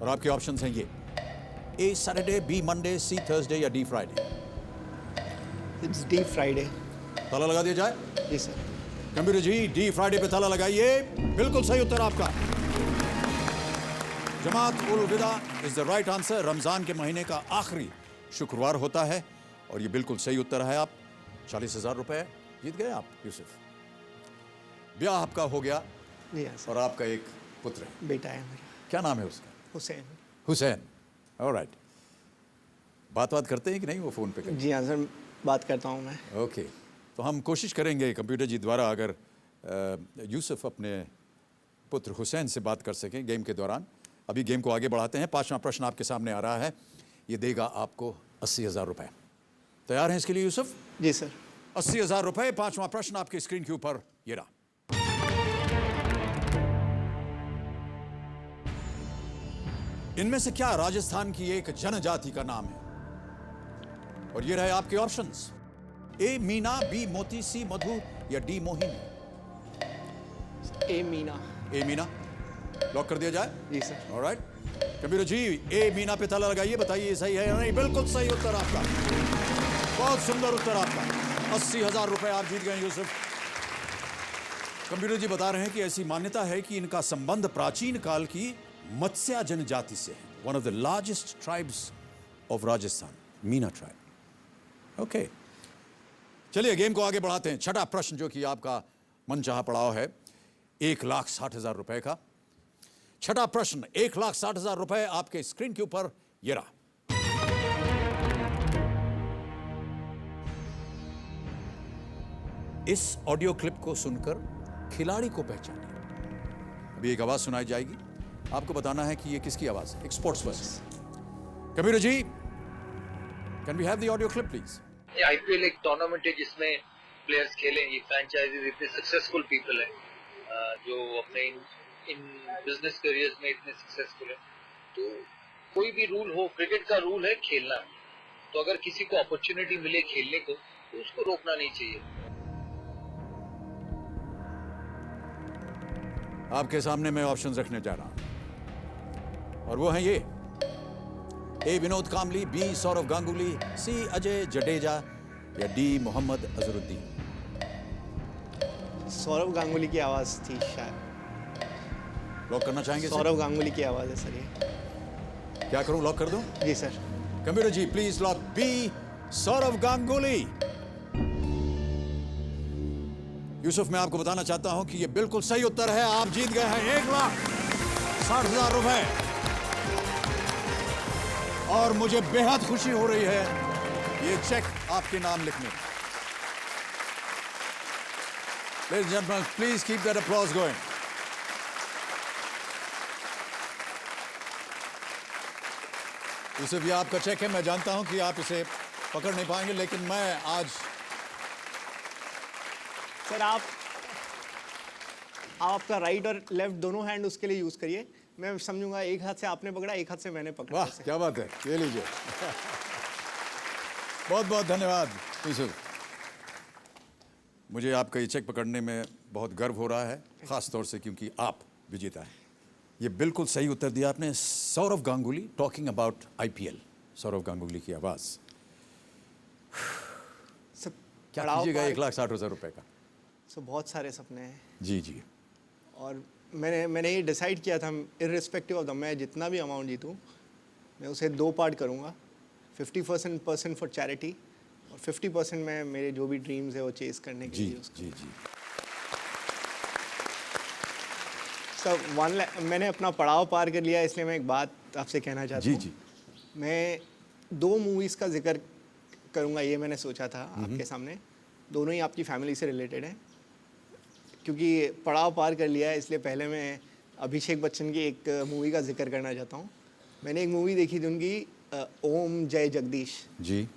और आपके ऑप्शंस हैं ये: A Saturday, B Monday, C Thursday या D Friday. It's D Friday. ताला लगा दिया जाए? जी sir. Computer ji D Friday पे ताला लगाइए। बिल्कुल सही उत्तर आपका। जमात उल विदा is the right answer. Ramzan के महीने का आखिरी शुक्रवार होता है, और ये बिल्कुल सही उत्तर है। आप 40,000 रुपए जीत गए आप यूसुफ। ब्याह आपका हो गया, और आपका एक पुत्र है, बेटा है मेरा। क्या नाम है उसका? हुसैन। हुसैन। ऑलराइट। बात करते हैं कि नहीं वो फ़ोन पे? जी हाँ सर, बात करता हूँ मैं। ओके, तो हम कोशिश करेंगे कंप्यूटर जी द्वारा अगर यूसुफ अपने पुत्र हुसैन से बात कर सकें गेम के दौरान। अभी गेम को आगे बढ़ाते हैं। 5वां प्रश्न आपके सामने आ रहा है, ये देगा आपको 80,000 रुपये। तैयार हैं इसके लिए यूसुफ? जी सर। 80,000 रुपये। 5वां प्रश्न आपकी स्क्रीन के ऊपर ये रहा। इनमें से क्या राजस्थान की एक जनजाति का नाम है? और ये रहे आपके ऑप्शंस: ए मीना, बी मोती, सी मधु या डी मोहिनी। ए मीना। ए मीना लॉक कर दिया जाए? जी सर। ऑलराइट। कंप्यूटर जी ए मीना पे ताला लगाइए, बताइए सही है या नहीं। बिल्कुल सही उत्तर आपका। बहुत सुंदर उत्तर आपका। 80,000 रुपए आप जीत गए यूसुफ। कंप्यूटर जी बता रहे हैं कि ऐसी मान्यता है कि इनका संबंध प्राचीन काल की मत्स्या जनजाति से है। One of the largest tribes of Rajasthan, Meena tribe. Okay, चलिए गेम को आगे बढ़ाते हैं। छठा प्रश्न जो कि आपका मनचाहा पड़ाव है, 1,60,000 रुपए का। छठा प्रश्न, 1,60,000 रुपए आपके स्क्रीन के ऊपर ये रहा। इस ऑडियो क्लिप को सुनकर खिलाड़ी को पहचानिए। अभी एक आवाज सुनाई जाएगी, आपको बताना है कि ये किसकी आवाज है। एक sports person. Kabir ji, can we have the audio clip please? IPL एक टूर्नामेंट है जिसमें प्लेयर्स खेलें, ये फ्रैंचाइजीज इतने सक्सेसफुल पीपल हैं जो अपने इन बिजनेस करियर्स में इतने सक्सेसफुल हैं। तो कोई भी रूल हो, क्रिकेट का रूल है खेलना, तो अगर किसी को अपॉर्चुनिटी मिले खेलने को तो उसको रोकना नहीं चाहिए। आपके सामने मैं ऑप्शंस रखने जा रहा हूं, और वो हैं ये: ए विनोद कामली, बी सौरव गांगुली, सी अजय जडेजा या डी मोहम्मद अजहरुद्दीन। सौरव गांगुली की आवाज थी शायद। लॉक करना चाहेंगे? सौरव गांगुली की आवाज है सर ये। क्या करूं, लॉक कर दूं? जी sir. Computer ji please lock B Sourav Ganguly. Yusuf, मैं आपको बताना चाहता हूं कि ये बिल्कुल सही उत्तर है। आप जीत गए हैं 1,60,000 रुपए। और मुझे बेहद खुशी हो रही है ये चेक आपके नाम लिखने में। Ladies and gentlemen, please keep that applause going. Yusuf, ये आपका चेक है। मैं जानता हूं कि आप इसे पकड़ नहीं पाएंगे, लेकिन मैं आज सर आप आपका राइट और लेफ्ट दोनों हैंड उसके लिए यूज करिए। मैं समझूंगा एक हाथ से आपने पकड़ा, एक हाथ से मैंने पकड़ा। वाह, क्या बात है। ये लीजिए। बहुत बहुत धन्यवाद यूसुफ। मुझे आपका ये चेक पकड़ने में बहुत गर्व हो रहा है, खास तौर से क्योंकि आप विजेता हैं। ये बिल्कुल सही उत्तर दिया आपने। Saurav Ganguly talking about IPL। Saurav Ganguly की आवाज। क्या कीजिएगा 1,60,000 रुपए का? सो बहुत सारे सपने हैं जी जी। और मैंने ये डिसाइड किया था, इर्रिस्पेक्टिव ऑफ द मैं जितना भी अमाउंट जीतूँ मैं उसे 2 पार्ट करूँगा। 50% फॉर चैरिटी और 50% मैं मेरे जो भी ड्रीम्स है वो चेस करने के लिए उसको। जी जी। सर 1 लाख मैंने अपना पड़ाव पार कर लिया, इसलिए मैं एक बात आपसे कहना चाहता हूँ। जी। मैं 2 मूवीज़ का जिक्र करूँगा, ये मैंने सोचा था आपके सामने। दोनों ही आपकी फैमिली से रिलेटेड हैं। क्योंकि पड़ाव पार कर लिया है, इसलिए पहले मैं अभिषेक बच्चन की एक मूवी का जिक्र करना चाहता हूँ। मैंने एक मूवी देखी थी उनकी, ओम जय जगदीश जी,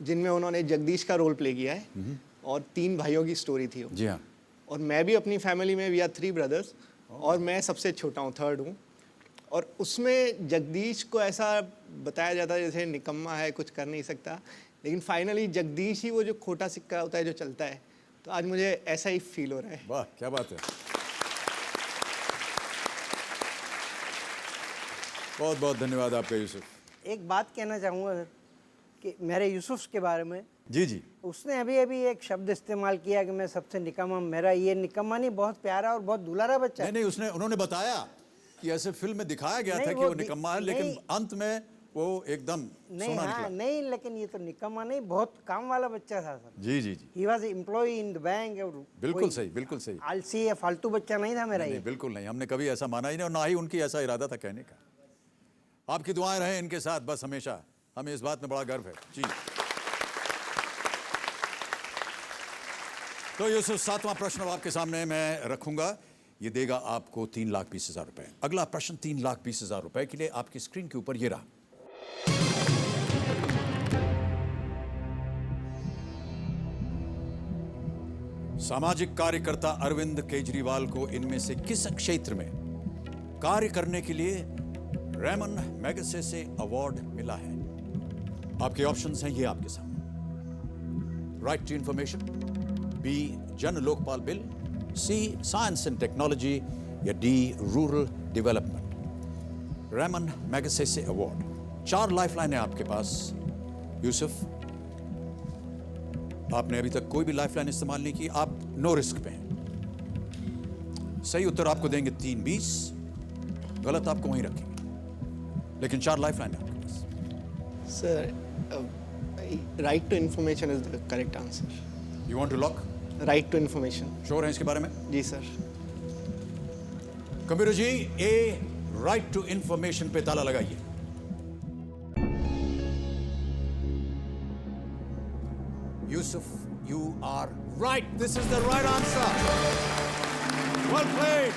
जिनमें उन्होंने जगदीश का रोल प्ले किया है और 3 भाइयों की स्टोरी थी वो। जी हाँ। और मैं भी अपनी फैमिली में वी आर 3 ब्रदर्स और मैं सबसे छोटा हूँ, 3rd हूँ। और उसमें जगदीश को ऐसा बताया जाता है जैसे निकम्मा है, कुछ कर नहीं सकता, लेकिन फाइनली जगदीश ही वो जो खोटा सिक्का होता है जो चलता है। तो आज मुझे ऐसा ही फील हो रहा है। वाह, क्या बात है। बहुत बहुत धन्यवाद आपका यूसुफ। एक बात कहना चाहूँगा सर कि मेरे यूसुफ के बारे में। जी जी। उसने अभी एक शब्द इस्तेमाल किया कि मैं सबसे निकम्मा, मेरा ये निकम्मा नहीं, बहुत प्यारा और बहुत दुलारा बच्चा है। नहीं, उन्होंने बताया कि ऐसे फिल्म में दिखाया गया था कि वो निकम्मा है, लेकिन अंत में वो एकदम सोना निकला। नहीं, लेकिन ये तो निकम्मा नहीं, बहुत काम वाला बच्चा था सर। जी जी जी। He was employ in the bank. बिल्कुल सही, बिल्कुल सही। आलसी या फालतू बच्चा नहीं था मेरा। नहीं, बिल्कुल नहीं। हमने कभी ऐसा माना ही नहीं और ना ही उनकी ऐसा इरादा था कहने का। आपकी दुआएं रहें इनके साथ बस हमेशा। हमें इस बात में बड़ा गर्व है जी। तो यूसुफ, 7वां प्रश्न अब आपके सामने मैं रखूंगा। ये देगा आपको 3,20,000 रुपए। अगला प्रश्न 3,20,000 रुपए के लिए आपकी स्क्रीन के ऊपर ये रहा। सामाजिक कार्यकर्ता अरविंद केजरीवाल को इनमें से किस क्षेत्र में कार्य करने के लिए रेमन मैगसेसे अवार्ड मिला है? आपके ऑप्शंस हैं ये आपके सामने। Right to information, B Jan Lokpal bill, C science and technology या D rural development. Ramon Magsaysay award. 4 lifeline है आपके पास यूसुफ। आपने अभी तक कोई भी लाइफलाइन इस्तेमाल नहीं की, आप नो रिस्क पे हैं। सही उत्तर आपको देंगे 3,20, गलत आपको वहीं रखेंगे, लेकिन 4 लाइफलाइन है आपके पास। Sir right to information is the correct answer. You want to lock? Right to information. Sure हैं इसके बारे में? जी sir. Computer ji, A right to information पे ताला लगाइए। Yusuf, you are right. This is the right answer. Well played.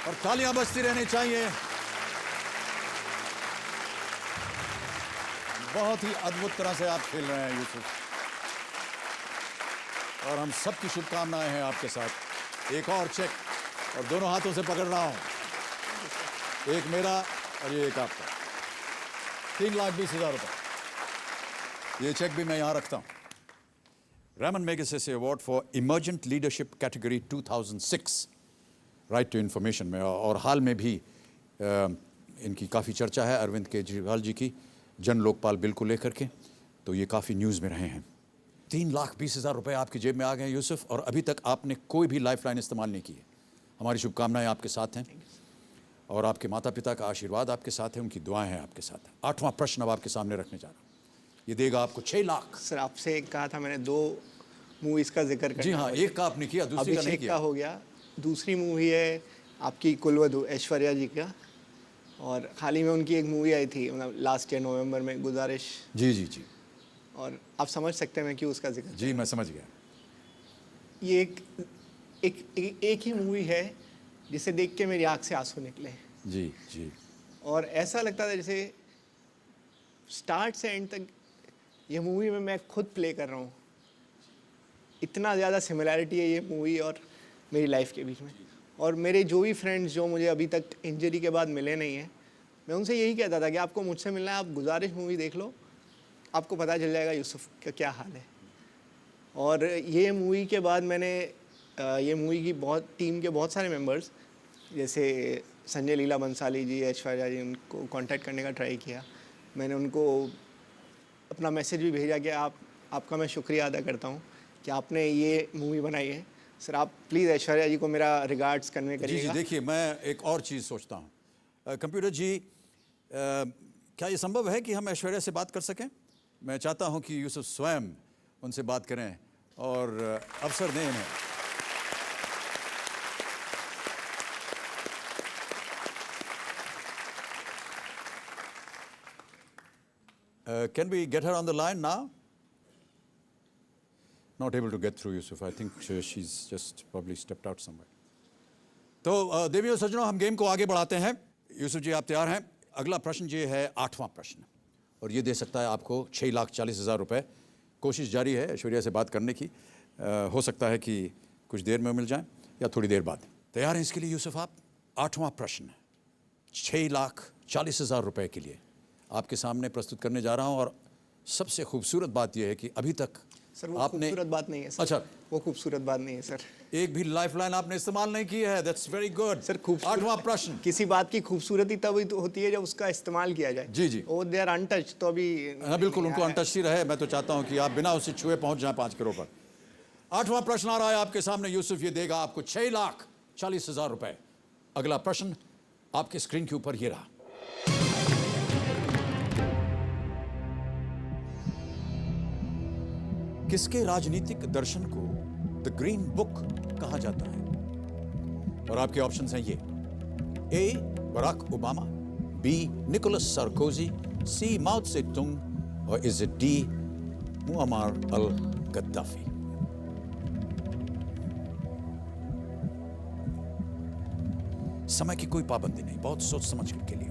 और तालियां बजती रहनी चाहिए। बहुत ही अद्भुत तरह से आप खेल रहे हैं यूसुफ, और हम सबकी शुभकामनाएं हैं आपके साथ। एक और चेक, और दोनों हाथों से पकड़ रहा हूं, एक मेरा और ये एक आपका। 3,20,000 रुपए। ये चेक भी मैं यहां रखता हूं। Ramon Magsaysay award for emergent leadership category 2006 right to information में। और हाल में भी इनकी काफ़ी चर्चा है अरविंद केजरीवाल जी की जन लोकपाल बिल को लेकर के, तो ये काफ़ी न्यूज़ में रहे हैं। 3,20,000 रुपए आपकी जेब में आ गए यूसुफ, और अभी तक आपने कोई भी लाइफलाइन इस्तेमाल नहीं की है। हमारी शुभकामनाएं आपके साथ हैं और आपके माता पिता का आशीर्वाद आपके साथ है, उनकी दुआएं हैं आपके साथ। 8वां प्रश्न अब आपके सामने रखने जा रहा हूं। ये देगा आपको 6 लाख। सर आपसे एक कहा था मैंने 2 मूवीज़ का जिक्र करना। जी हाँ, एक का आपने किया, दूसरी का नहीं अभिषेक किया। का हो गया, दूसरी मूवी है आपकी कुलवधू ऐश्वर्या जी का, और हाल ही में उनकी एक मूवी आई थी मतलब लास्ट ईयर नवंबर में, गुजारिश। जी जी जी और आप समझ सकते हैं मैं क्यों उसका जिक्र। जी, मैं समझ गया। ये एक ही मूवी है जिसे देख के मेरी आँख से आंसू निकले। जी जी। और ऐसा लगता था जैसे स्टार्ट से एंड तक ये मूवी में मैं खुद प्ले कर रहा हूँ। इतना ज़्यादा सिमिलैरिटी है ये मूवी और मेरी लाइफ के बीच में। और मेरे जो भी फ्रेंड्स जो मुझे अभी तक इंजरी के बाद मिले नहीं हैं, मैं उनसे यही कहता था कि आपको मुझसे मिलना है, आप गुजारिश मूवी देख लो, आपको पता चल जाएगा यूसुफ का क्या हाल है। और ये मूवी के बाद मैंने ये मूवी की टीम के बहुत सारे मेंबर्स जैसे संजय लीला बंसाली जी, ऐश्वर्या जी, उनको कांटेक्ट करने का ट्राई किया। मैंने उनको अपना मैसेज भी भेजा कि आपका मैं शुक्रिया अदा करता हूँ कि आपने ये मूवी बनाई है। सर आप प्लीज़ ऐश्वर्या जी को मेरा रिगार्ड्स कन्वे करिएगा। जी जी, देखिए मैं एक और चीज़ सोचता हूँ कंप्यूटर जी, क्या ये संभव है कि हम ऐश्वर्या से बात कर सकें? मैं चाहता हूँ कि यूसुफ स्वयं उनसे बात करें और अवसर दें इन्हें। Can we get her on the line now? Not able to get through, Yusuf. I think she's just probably stepped out somewhere. तो देवियों सज्जनों, हम गेम को आगे बढ़ाते हैं। यूसुफ जी आप तैयार हैं? अगला प्रश्न ये है 8वां प्रश्न, और ये दे सकता है आपको 6,40,000 रुपए। कोशिश जारी है ऐश्वर्या से बात करने की। हो सकता है कि कुछ देर में मिल जाए या थोड़ी देर बाद। तैयार हैं इसके लिए यूसुफ आप? 8वां प्रश्न 6,40,000 रुपए के लिए आपके सामने प्रस्तुत करने जा रहा हूं। और सबसे खूबसूरत बात यह है कि अभी तक सर वो आपने खूबसूरत बात नहीं है सर। अच्छा, वो खूबसूरत बात नहीं है सर। एक भी लाइफलाइन आपने इस्तेमाल नहीं की है। That's very good sir. 8वां प्रश्न। किसी बात की खूबसूरती तभी तो होती है जब उसका इस्तेमाल किया जाए। जी जी, वो दे आर अनटच, तो अभी हाँ बिल्कुल, उनको अनटच ही रहे। मैं तो चाहता हूं कि आप बिना उसे छुए पहुंच जाएं 5 करोड़ पर। 8वां प्रश्न आ रहा है आपके सामने यूसुफ। ये देगा आपको 6,40,000 रुपए। अगला प्रश्न आपके स्क्रीन के ऊपर ये रहा। किसके राजनीतिक दर्शन को द ग्रीन बुक कहा जाता है? और आपके ऑप्शंस हैं ये: A Barack Obama, B Nicolas Sarkozy, C Mao Tse Tung, और is it D Muammar al Gaddafi? समय की कोई पाबंदी नहीं, बहुत सोच समझ के लिए।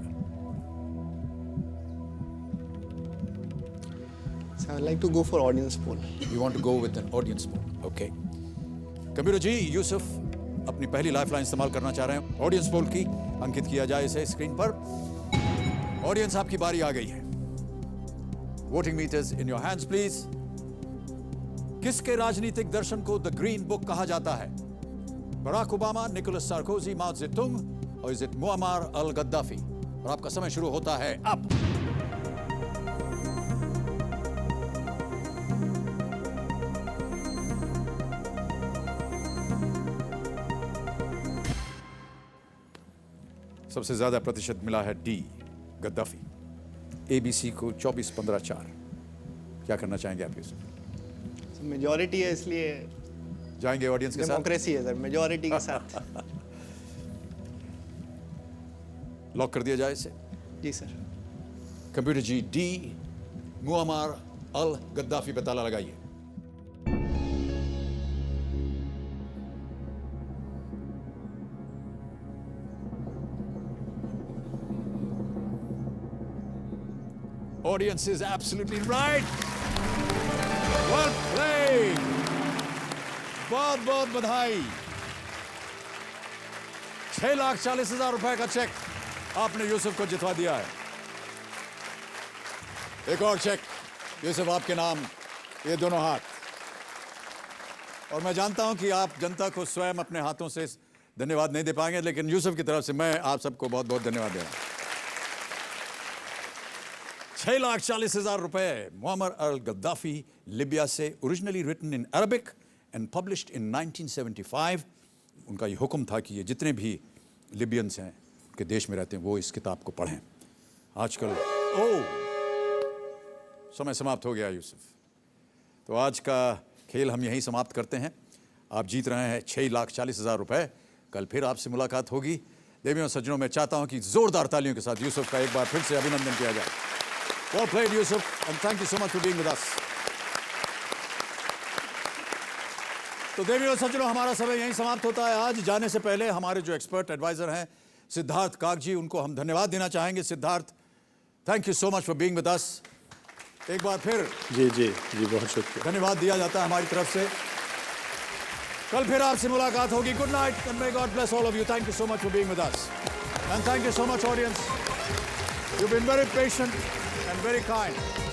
So I'd like to go for audience poll. You want to go with an audience poll? Okay. Computer ji, Yusuf अपनी पहली लाइफलाइन इस्तेमाल करना चाह रहे हैं। ऑडियंस पोल की अंकित किया जाए इसे स्क्रीन पर। ऑडियंस आपकी बारी आ गई है। Voting meters in your hands please. किसके राजनीतिक दर्शन को द ग्रीन बुक कहा जाता है? Barack Obama, Nicolas Sarkozy, Mao Tse Tung, और is it Muammar al Gaddafi? और आपका समय शुरू होता है अब। सबसे ज्यादा प्रतिशत मिला है डी गद्दाफी। एबीसी को 24-15-4। क्या करना चाहेंगे आप यूसुफ? मेजॉरिटी है इसलिए जाएंगे ऑडियंस के साथ। डेमोक्रेसी है सर, मेजॉरिटी के साथ। लॉक कर दिया जाए इसे? जी sir. Computer ji, D Muammar al Gaddafi पे ताला लगाइए। Audience is absolutely right. Well played. बहुत बहुत बधाई। 6,40,000 रुपए का चेक आपने यूसुफ को जितवा दिया है। एक और चेक यूसुफ आपके नाम, ये दोनों हाथ। और मैं जानता हूं कि आप जनता को स्वयं अपने हाथों से धन्यवाद नहीं दे पाएंगे, लेकिन यूसुफ की तरफ से मैं आप सबको बहुत बहुत धन्यवाद दे रहा हूं। 6,40,000 रुपए। मुअम्मर अल गद्दाफी, लिबिया से, originally written in Arabic and published in 1975। उनका ये हुक्म था कि ये जितने भी लिबियंस हैं के देश में रहते हैं वो इस किताब को पढ़ें। आजकल समय समाप्त हो गया यूसुफ। तो आज का खेल हम यहीं समाप्त करते हैं। आप जीत रहे हैं 6,40,000 रुपए। कल फिर आपसे मुलाकात होगी। देवियों और सज्जनों, मैं चाहता हूं कि जोरदार तालियों के साथ यूसुफ का एक बार फिर से अभिनंदन किया जाए। Well played, Yusuf, and thank you so much for being with us. तो देवियों और सज्जनों, हमारा समय यहीं समाप्त होता है। आज जाने से पहले हमारे जो एक्सपर्ट एडवाइजर हैं सिद्धार्थ कागजी, उनको हम धन्यवाद देना चाहेंगे। Siddharth, thank you so much for being with अस। एक बार फिर जी बहुत शुक्रिया, धन्यवाद दिया जाता है हमारी तरफ से। कल फिर आपसे मुलाकात होगी। Good night and may God bless all of you. Thank you so much for being with us and thank you so much audience. You've been very patient and very kind.